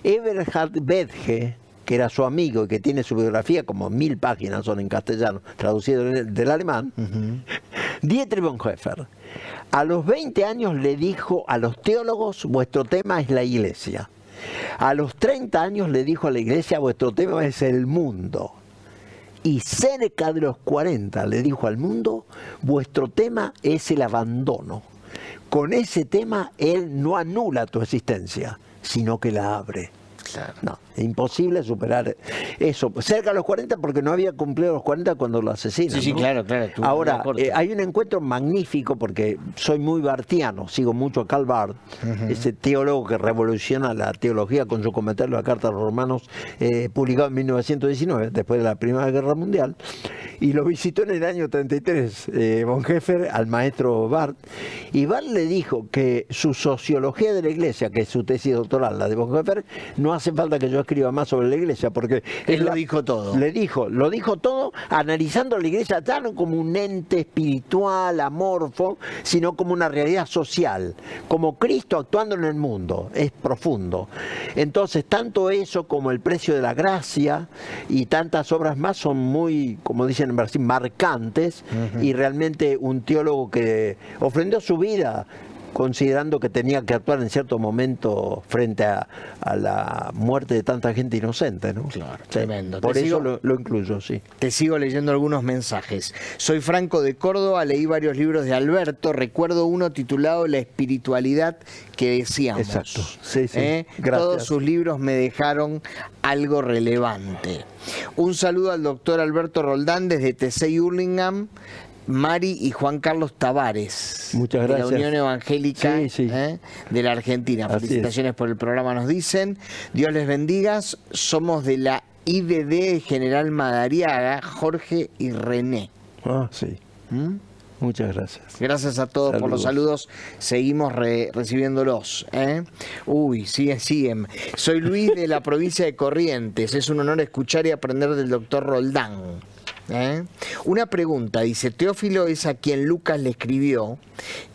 S2: Eberhard Bethge, que era su amigo y que tiene su biografía, como 1000 páginas son en castellano, traducido del alemán, Dietrich Bonhoeffer, a los 20 años le dijo a los teólogos, vuestro tema es la iglesia. A los 30 años le dijo a la iglesia, vuestro tema es el mundo. Y cerca de los 40 le dijo al mundo, vuestro tema es el abandono. Con ese tema él no anula tu existencia, sino que la abre.
S1: Claro.
S2: No, es imposible superar eso. Cerca de los 40 porque no había cumplido los 40 cuando lo asesinan.
S1: Sí, sí,
S2: ¿no?
S1: claro.
S2: Ahora, hay un encuentro magnífico porque soy muy bartiano, sigo mucho a Karl Barth, ese teólogo que revoluciona la teología con su comentario de la Carta a los Romanos, publicado en 1919, después de la Primera Guerra Mundial, y lo visitó en el año 33, Bonhoeffer, al maestro Barth, y Barth le dijo que su sociología de la Iglesia, que es su tesis doctoral, la de Bonhoeffer, no hace falta que yo escriba más sobre la Iglesia, porque
S1: él lo dijo todo.
S2: Lo dijo todo, analizando la Iglesia ya no como un ente espiritual, amorfo, sino como una realidad social, como Cristo actuando en el mundo, es profundo. Entonces, tanto eso como el precio de la gracia y tantas obras más son muy, como dicen en Brasil, marcantes, y realmente un teólogo que ofrendió su vida considerando que tenía que actuar en cierto momento frente a la muerte de tanta gente inocente, ¿no?
S1: Claro, tremendo.
S2: Por eso lo incluyo, sí.
S1: Te sigo leyendo algunos mensajes. Soy Franco de Córdoba, leí varios libros de Alberto, recuerdo uno titulado La espiritualidad que decíamos.
S2: Exacto, sí, sí. Gracias.
S1: Todos sus libros me dejaron algo relevante. Un saludo al doctor Alberto Roldán desde TC Hurlingham, Mari y Juan Carlos Tavares.
S2: Muchas gracias.
S1: De la Unión Evangélica
S2: Sí, sí.
S1: de la Argentina.
S2: Así
S1: Felicitaciones por el programa, nos dicen. Dios les bendiga. Somos de la IDD General Madariaga, Jorge y René.
S2: Ah, sí. Muchas gracias.
S1: Gracias a todos por los saludos. Seguimos recibiéndolos. Uy, siguen. Soy Luis de la provincia de Corrientes. Es un honor escuchar y aprender del doctor Roldán. Una pregunta, dice, Teófilo es a quien Lucas le escribió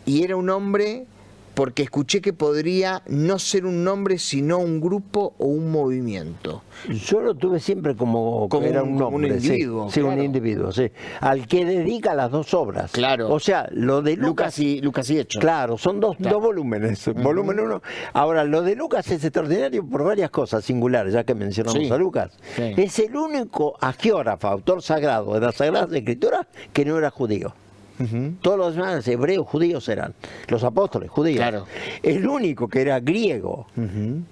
S1: y era un hombre porque escuché que podría no ser un nombre sino un grupo o un movimiento.
S2: Yo lo tuve siempre como era un nombre,
S1: un individuo.
S2: Sí,
S1: claro.
S2: Un individuo, sí. Al que dedica las dos obras.
S1: Claro.
S2: O sea, lo de Lucas
S1: y Hechos.
S2: Claro, son dos volúmenes. Volumen 1. Ahora, lo de Lucas es extraordinario por varias cosas singulares, ya que mencionamos a Lucas.
S1: Sí.
S2: Es el único agiógrafo, autor sagrado de las Sagradas Escrituras, que no era judío. Todos los demás hebreos, judíos eran, los apóstoles, judíos.
S1: Claro.
S2: El único que era griego,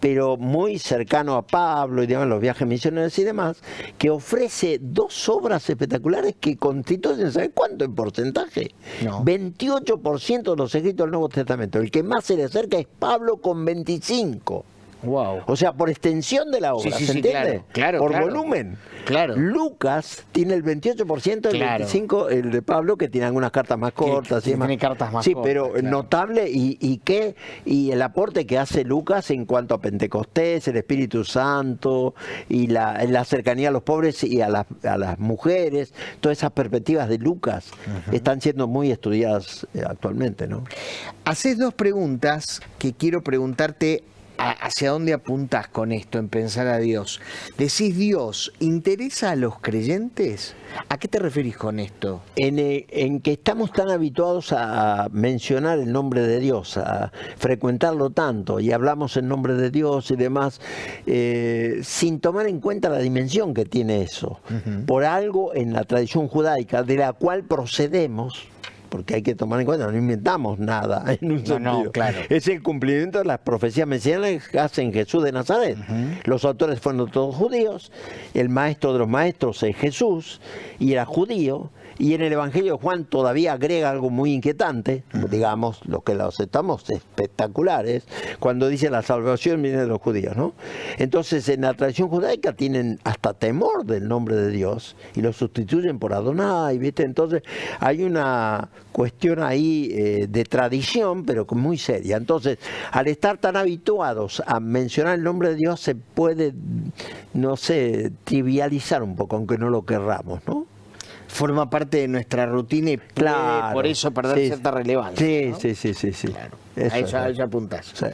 S2: pero muy cercano a Pablo y demás, los viajes misioneros y demás, que ofrece dos obras espectaculares que constituyen, ¿sabe cuánto en porcentaje?
S1: No.
S2: 28% de los escritos del Nuevo Testamento. El que más se le acerca es Pablo con 25%.
S1: Wow.
S2: O sea, por extensión de la obra, ¿se entiende?
S1: Claro,
S2: por volumen.
S1: Claro.
S2: Lucas tiene el 28%, el 25% el de Pablo, que tiene algunas cartas más cortas.
S1: Que tiene cartas más cortas.
S2: Pero notable, y el aporte que hace Lucas en cuanto a Pentecostés, el Espíritu Santo, y la cercanía a los pobres y a las mujeres, todas esas perspectivas de Lucas están siendo muy estudiadas actualmente, ¿no?
S1: Haces dos preguntas que quiero preguntarte. ¿Hacia dónde apuntás con esto, en pensar a Dios? Decís, ¿Dios interesa a los creyentes? ¿A qué te referís con esto?
S2: En que estamos tan habituados a mencionar el nombre de Dios, a frecuentarlo tanto, y hablamos en nombre de Dios y demás, sin tomar en cuenta la dimensión que tiene eso. Por algo en la tradición judaica, de la cual procedemos, porque hay que tomar en cuenta, no inventamos nada en un sentido.
S1: No, claro.
S2: Es el cumplimiento de las profecías mesiánicas que hacen Jesús de Nazaret. Los autores fueron todos judíos, el maestro de los maestros es Jesús, y era judío, y en el Evangelio de Juan todavía agrega algo muy inquietante, digamos, lo que lo aceptamos espectaculares, cuando dice la salvación viene de los judíos, ¿no? Entonces, en la tradición judaica tienen hasta temor del nombre de Dios, y lo sustituyen por Adonai, ¿viste? Entonces, hay una cuestión ahí de tradición, pero muy seria. Entonces, al estar tan habituados a mencionar el nombre de Dios, se puede, no sé, trivializar un poco, aunque no lo querramos, ¿no?
S1: Forma parte de nuestra rutina y puede por eso perder cierta relevancia.
S2: Sí, ¿no? Sí.
S1: Claro. Ahí ya apuntás.
S2: Sí.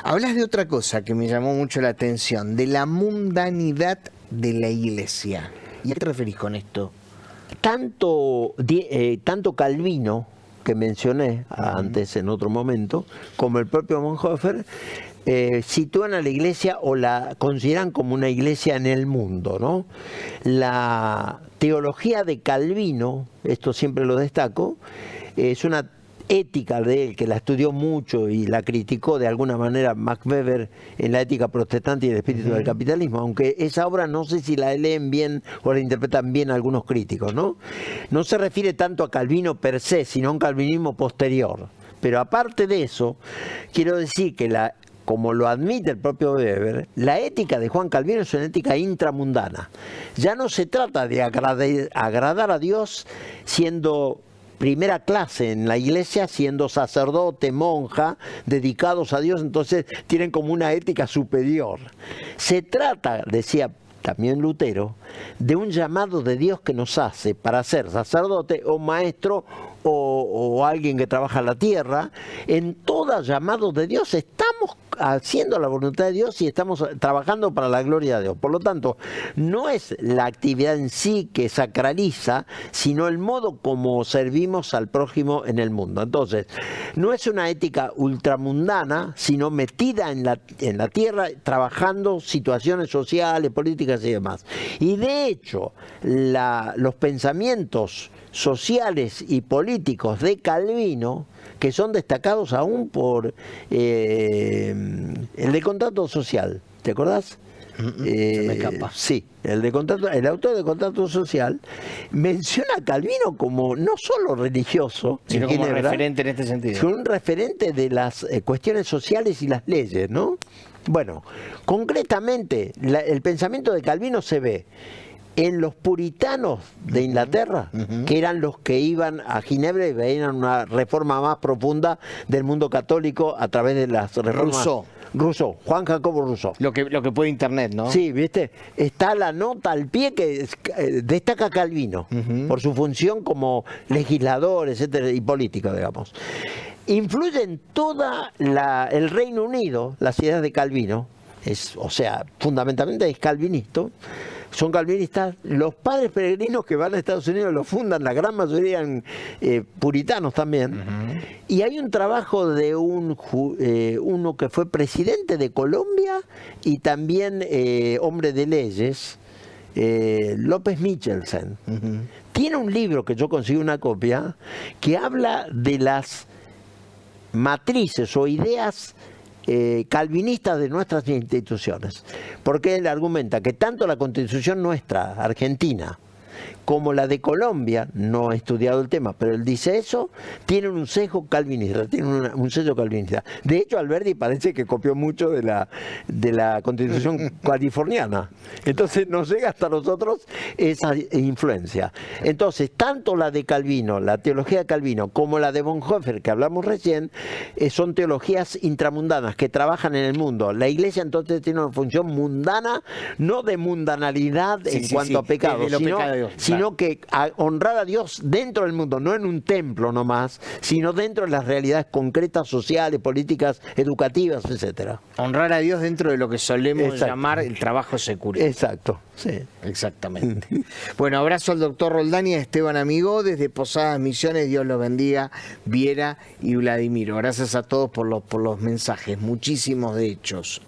S1: Hablas de otra cosa que me llamó mucho la atención, de la mundanidad de la iglesia. ¿Y a qué te referís con esto?
S2: Tanto Calvino, que mencioné antes en otro momento, como el propio Bonhoeffer, sitúan a la iglesia o la consideran como una iglesia en el mundo, ¿no? La teología de Calvino, esto siempre lo destaco, es una ética de él, que la estudió mucho y la criticó de alguna manera Max Weber en la ética protestante y el espíritu del capitalismo, aunque esa obra no sé si la leen bien o la interpretan bien algunos críticos, ¿no? No se refiere tanto a Calvino per se, sino a un calvinismo posterior. Pero aparte de eso, quiero decir que como lo admite el propio Weber, la ética de Juan Calvino es una ética intramundana. Ya no se trata de agradar a Dios siendo primera clase en la iglesia, siendo sacerdote, monja, dedicados a Dios, entonces tienen como una ética superior. Se trata, decía también Lutero, de un llamado de Dios que nos hace para ser sacerdote o maestro o alguien que trabaja la tierra. En todo llamado de Dios estamos haciendo la voluntad de Dios y estamos trabajando para la gloria de Dios. Por lo tanto, no es la actividad en sí que sacraliza, sino el modo como servimos al prójimo en el mundo. Entonces, no es una ética ultramundana, sino metida en la tierra, trabajando situaciones sociales, políticas y demás. Y de hecho, los pensamientos sociales y políticos de Calvino, que son destacados aún por el de contrato social, ¿te acordás?
S1: Se me escapa.
S2: Sí, el autor de Contrato Social menciona a Calvino como no solo religioso,
S1: sino como referente en este sentido.
S2: Sino un referente de las cuestiones sociales y las leyes, ¿no? Bueno, concretamente, el pensamiento de Calvino se ve en los puritanos de Inglaterra, que eran los que iban a Ginebra y veían una reforma más profunda del mundo católico a través de las reformas. Rousseau, Juan Jacobo Rousseau.
S1: Lo que puede Internet, ¿no?
S2: Sí, ¿viste? Está la nota al pie que destaca Calvino por su función como legislador, etcétera, y político, digamos. Influye en toda el Reino Unido las ideas de Calvino, o sea, fundamentalmente es calvinista. Son calvinistas. Los padres peregrinos que van a Estados Unidos lo fundan, la gran mayoría eran puritanos también. Y hay un trabajo de uno que fue presidente de Colombia y también hombre de leyes, López Michelsen. Tiene un libro que yo conseguí una copia que habla de las matrices o ideas calvinistas de nuestras instituciones, porque él argumenta que tanto la Constitución nuestra, argentina, como la de Colombia, no he estudiado el tema, pero él dice eso, tienen un sesgo calvinista, tienen un sello calvinista. De hecho, Alberti parece que copió mucho de la Constitución californiana. Entonces nos llega hasta nosotros esa influencia. Entonces, tanto la de Calvino, la teología de Calvino, como la de Bonhoeffer, que hablamos recién, son teologías intramundanas que trabajan en el mundo. La Iglesia entonces tiene una función mundana, no de mundanalidad en cuanto a pecado, sino que honrar a Dios dentro del mundo, no en un templo nomás, sino dentro de las realidades concretas, sociales, políticas, educativas, etcétera.
S1: Honrar a Dios dentro de lo que solemos llamar el trabajo secular.
S2: Exacto, sí.
S1: Exactamente. Bueno, abrazo al doctor Roldán y a Esteban Amigó desde Posadas Misiones. Dios los bendiga, Viera y Vladimiro. Gracias a todos por los mensajes, muchísimos de hechos.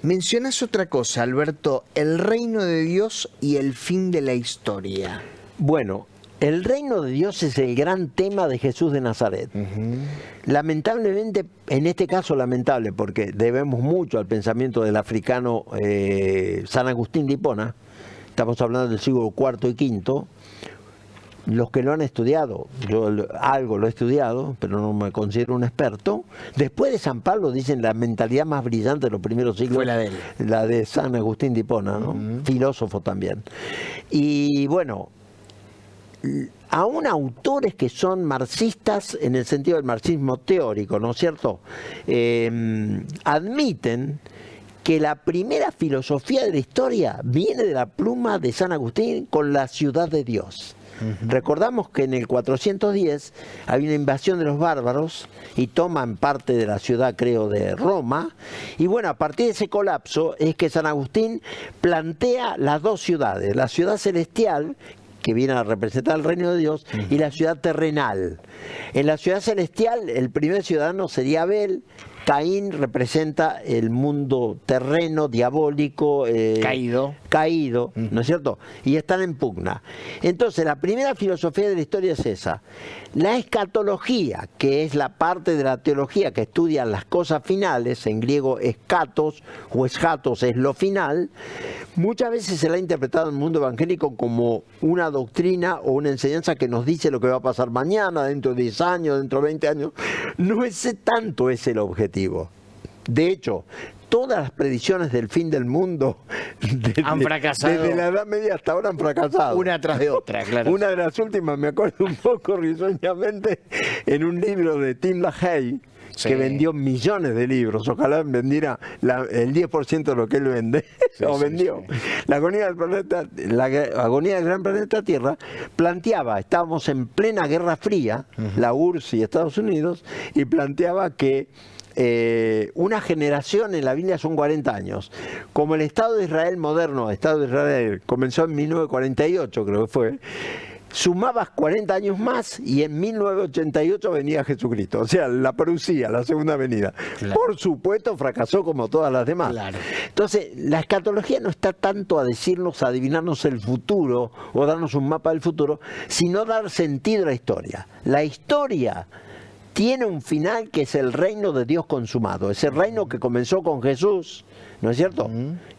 S1: Mencionas otra cosa, Alberto, el reino de Dios y el fin de la historia.
S2: Bueno, el reino de Dios es el gran tema de Jesús de Nazaret. Lamentablemente, en este caso lamentable, porque debemos mucho al pensamiento del africano San Agustín de Hipona, estamos hablando del siglo IV y V, los que lo han estudiado, yo algo lo he estudiado, pero no me considero un experto. Después de San Pablo dicen la mentalidad más brillante de los primeros siglos
S1: fue la de él.
S2: La de San Agustín de Hipona, ¿no? Filósofo también. Y bueno, aún autores que son marxistas en el sentido del marxismo teórico, ¿no es cierto? Admiten que la primera filosofía de la historia viene de la pluma de San Agustín con la ciudad de Dios. Recordamos que en el 410 había una invasión de los bárbaros y toman parte de la ciudad, creo, de Roma. Y bueno, a partir de ese colapso es que San Agustín plantea las dos ciudades, la ciudad celestial, que viene a representar el reino de Dios, y la ciudad terrenal. En la ciudad celestial, el primer ciudadano sería Abel. Caín representa el mundo terreno, diabólico, caído, ¿no es cierto? Y están en pugna. Entonces, la primera filosofía de la historia es esa. La escatología, que es la parte de la teología que estudia las cosas finales, en griego escatos o eschatos es lo final, muchas veces se la ha interpretado en el mundo evangélico como una doctrina o una enseñanza que nos dice lo que va a pasar mañana, dentro de 10 años, dentro de 20 años. No es tanto ese el objetivo. De hecho, todas las predicciones del fin del mundo
S1: han fracasado.
S2: Desde la Edad Media hasta ahora han fracasado.
S1: Una tras de otra, claro.
S2: Una de las últimas, me acuerdo un poco risueñamente, en un libro de Tim LaHaye, que vendió millones de libros, ojalá vendiera el 10% de lo que él vende, vendió. La agonía del planeta, la agonía del gran planeta Tierra, planteaba, estábamos en plena Guerra Fría, la URSS y Estados Unidos, y planteaba que una generación en la Biblia son 40 años. Como el Estado de Israel moderno, el Estado de Israel comenzó en 1948, creo que fue, sumabas 40 años más y en 1988 venía Jesucristo. O sea, la parucía, la segunda venida. Claro. Por supuesto, fracasó como todas las demás. Claro. Entonces, la escatología no está tanto a decirnos, a adivinarnos el futuro o darnos un mapa del futuro, sino dar sentido a la historia. La historia tiene un final que es el reino de Dios consumado. Ese reino que comenzó con Jesús, ¿no es cierto?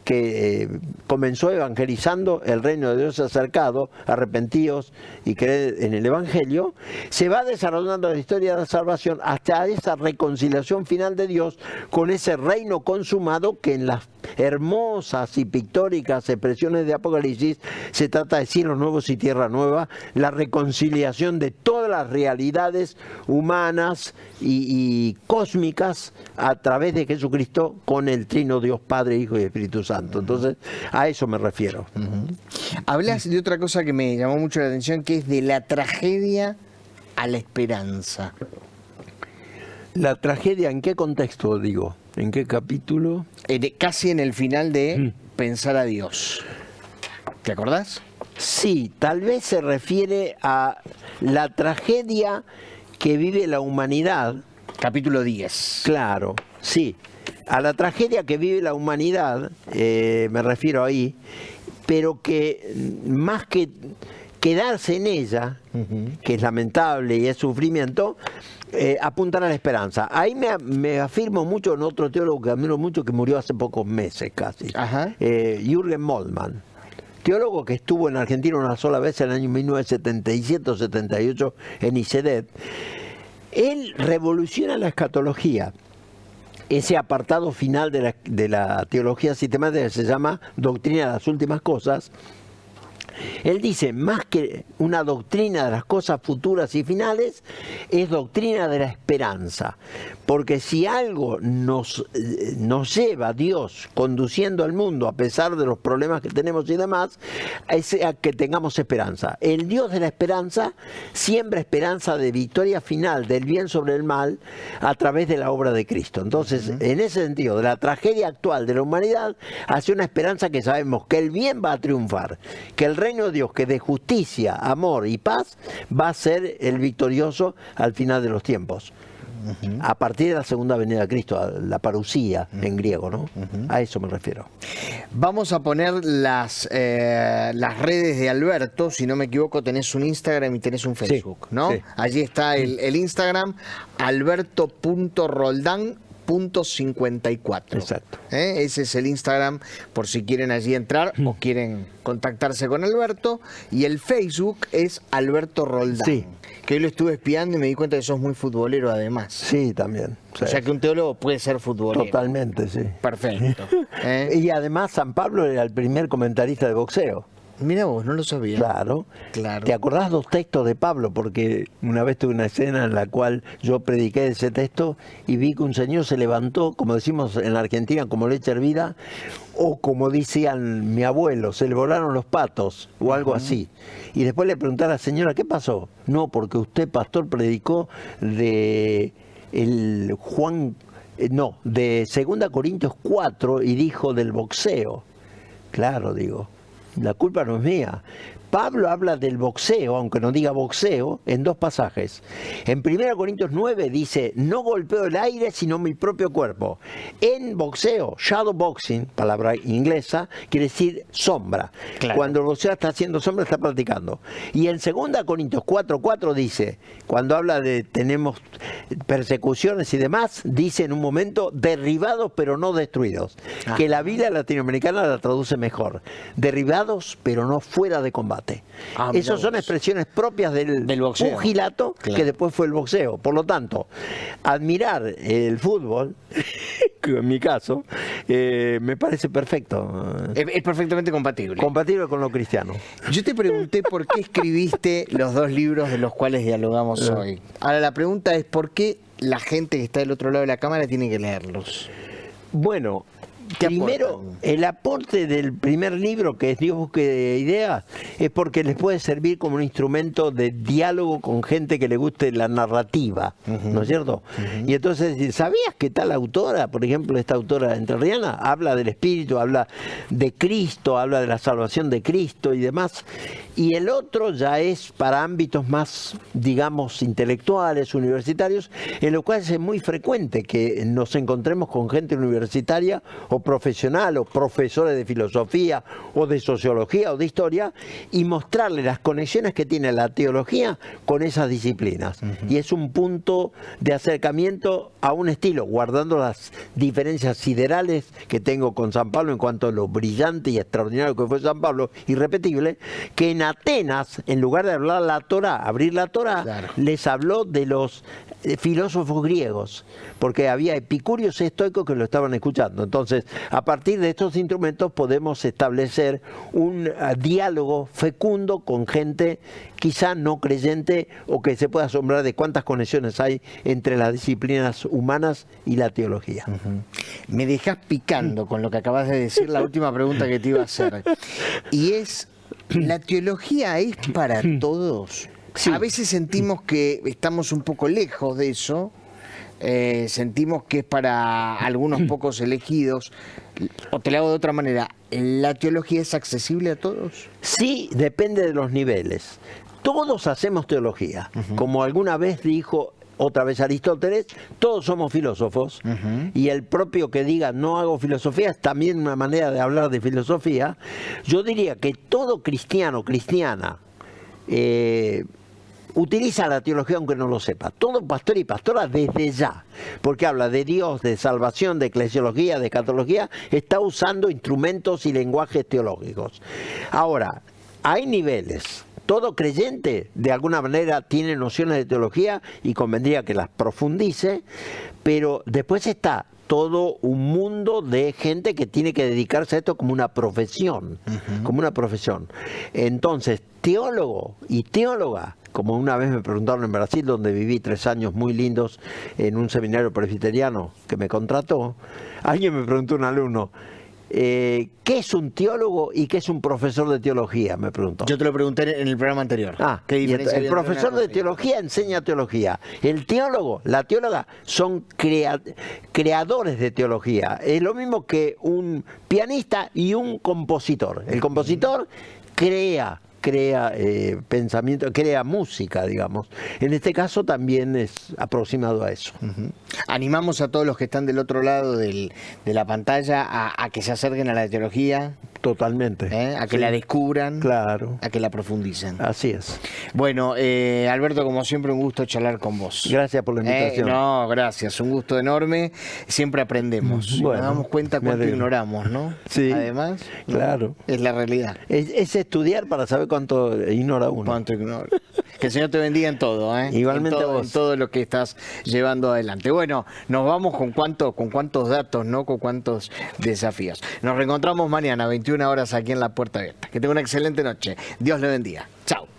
S2: Que comenzó evangelizando el reino de Dios acercado, arrepentíos y creed en el Evangelio, se va desarrollando la historia de la salvación hasta esa reconciliación final de Dios con ese reino consumado que en las hermosas y pictóricas expresiones de Apocalipsis se trata de cielos nuevos y tierra nueva, la reconciliación de todas las realidades humanas y cósmicas a través de Jesucristo con el trino Dios Padre, Hijo y Espíritu Santo. Entonces, a eso me refiero.
S1: Hablas de otra cosa que me llamó mucho la atención, que es de la tragedia a la esperanza.
S2: ¿La tragedia en qué contexto, digo? ¿En qué capítulo?
S1: Casi en el final de Pensar a Dios. ¿Te acordás?
S2: Sí, tal vez se refiere a la tragedia que vive la humanidad.
S1: Capítulo 10.
S2: Claro, sí. A la tragedia que vive la humanidad, me refiero ahí, pero que más que quedarse en ella, que es lamentable y es sufrimiento, apuntar a la esperanza. Ahí me afirmo mucho en otro teólogo que admiro mucho, que murió hace pocos meses casi, Jürgen Moltmann. Teólogo que estuvo en Argentina una sola vez en el año 1977-78 en ICEDET. Él revoluciona la escatología. Ese apartado final de la teología sistemática que se llama Doctrina de las Últimas Cosas. Él dice, más que una doctrina de las cosas futuras y finales, es doctrina de la esperanza. Porque si algo nos lleva a Dios conduciendo al mundo a pesar de los problemas que tenemos y demás, es a que tengamos esperanza. El Dios de la esperanza siembra esperanza de victoria final del bien sobre el mal a través de la obra de Cristo. Entonces, en ese sentido, de la tragedia actual de la humanidad, hace una esperanza que sabemos que el bien va a triunfar, que el reino de Dios, que de justicia, amor y paz, va a ser el victorioso al final de los tiempos. A partir de la segunda venida de Cristo, la parucía en griego, ¿no? A eso me refiero.
S1: Vamos a poner las redes de Alberto. Si no me equivoco, tenés un Instagram y tenés un Facebook, ¿no? Sí. Allí está el Instagram, alberto.roldán.54.
S2: Exacto.
S1: Ese es el Instagram por si quieren allí entrar o quieren contactarse con Alberto. Y el Facebook es Alberto Roldán. Sí. Que hoy lo estuve espiando y me di cuenta que sos muy futbolero además.
S2: Sí, también.
S1: O sea que un teólogo puede ser futbolero.
S2: Totalmente, sí.
S1: Perfecto.
S2: Y además San Pablo era el primer comentarista de boxeo.
S1: Mira vos, no lo sabía.
S2: Claro. ¿Te acordás los textos de Pablo? Porque una vez tuve una escena en la cual yo prediqué ese texto y vi que un señor se levantó, como decimos en la Argentina, como leche hervida, o como decían mi abuelo, se le volaron los patos, o algo así. Y después le pregunté a la señora, ¿qué pasó? No, porque usted, pastor, predicó de de 2 Corintios 4 y dijo del boxeo. Claro, digo. La culpa no es mía. Pablo habla del boxeo, aunque no diga boxeo, en 2 pasajes. En 1 Corintios 9 dice, no golpeo el aire sino mi propio cuerpo. En boxeo, shadow boxing, palabra inglesa, quiere decir sombra. Claro. Cuando el boxeo está haciendo sombra, está practicando. Y en 2 Corintios 4:4 dice, cuando habla de tenemos persecuciones y demás, dice en un momento, derribados pero no destruidos. Que la Biblia latinoamericana la traduce mejor. Derribados pero no fuera de combate. Esas son expresiones propias del pugilato, claro, que después fue el boxeo. Por lo tanto, admirar el fútbol, en mi caso, me parece perfecto.
S1: Es perfectamente compatible.
S2: Compatible con lo cristiano.
S1: Yo te pregunté por qué escribiste los 2 libros de los cuales dialogamos hoy. Ahora la pregunta es, ¿por qué la gente que está del otro lado de la cámara tiene que leerlos?
S2: Bueno, Primero, el aporte del primer libro, que es Dios busque ideas, es porque les puede servir como un instrumento de diálogo con gente que le guste la narrativa, ¿no es cierto? Y entonces, ¿sabías que tal autora, por ejemplo, esta autora entrerriana, habla del Espíritu, habla de Cristo, habla de la salvación de Cristo y demás? Y el otro ya es para ámbitos más, digamos, intelectuales, universitarios, en lo cual es muy frecuente que nos encontremos con gente universitaria o profesional o profesores de filosofía o de sociología o de historia y mostrarle las conexiones que tiene la teología con esas disciplinas. Y es un punto de acercamiento a un estilo, guardando las diferencias siderales que tengo con San Pablo en cuanto a lo brillante y extraordinario que fue San Pablo, irrepetible, que en Atenas, en lugar de hablar la Torá, abrir la Torá, claro, les habló de los filósofos griegos, porque había epicúreos y estoicos que lo estaban escuchando. Entonces, a partir de estos instrumentos podemos establecer un diálogo fecundo con gente quizá no creyente o que se pueda asombrar de cuántas conexiones hay entre las disciplinas humanas y la teología.
S1: Me dejas picando con lo que acabas de decir, la última pregunta que te iba a hacer. Y es, ¿la teología es para todos? Sí. A veces sentimos que estamos un poco lejos de eso, sentimos que es para algunos pocos elegidos, o te lo hago de otra manera, ¿la teología es accesible a todos?
S2: Sí, depende de los niveles. Todos hacemos teología, como alguna vez dijo otra vez Aristóteles, todos somos filósofos, y el propio que diga no hago filosofía es también una manera de hablar de filosofía. Yo diría que todo cristiano, cristiana, utiliza la teología aunque no lo sepa. Todo pastor y pastora desde ya, porque habla de Dios, de salvación, de eclesiología, de escatología, está usando instrumentos y lenguajes teológicos. Ahora, hay niveles. Todo creyente de alguna manera tiene nociones de teología y convendría que las profundice, pero después está todo un mundo de gente que tiene que dedicarse a esto como una profesión, como una profesión. Entonces, teólogo y teóloga, como una vez me preguntaron en Brasil, donde viví 3 años muy lindos en un seminario presbiteriano que me contrató, alguien me preguntó, un alumno, ¿qué es un teólogo y qué es un profesor de teología? Me preguntó.
S1: Yo te lo pregunté en el programa anterior.
S2: ¿Qué diferencia? El profesor de teología enseña teología. El teólogo, la teóloga, son creadores de teología. Es lo mismo que un pianista y un compositor. El compositor crea pensamiento, crea música, digamos. En este caso también es aproximado a eso.
S1: Animamos a todos los que están del otro lado de la pantalla a que se acerquen a la teología.
S2: Totalmente.
S1: A que la descubran.
S2: Claro.
S1: A que la profundicen.
S2: Así es.
S1: Bueno, Alberto, como siempre, un gusto charlar con vos.
S2: Gracias por la invitación.
S1: No, gracias. Un gusto enorme. Siempre aprendemos. Bueno, nos damos cuenta cuánto ignoramos, ¿no?
S2: Sí.
S1: Además,
S2: claro.
S1: Es la realidad.
S2: Es estudiar para saber cuánto ignora uno.
S1: Cuánto ignora. Que el Señor te bendiga en todo,
S2: Igualmente a vos.
S1: En todo lo que estás llevando adelante. Bueno, nos vamos con cuántos datos, ¿no? Con cuántos desafíos. Nos reencontramos mañana, 21 horas, aquí en La Puerta Abierta. Que tenga una excelente noche. Dios le bendiga. Chao.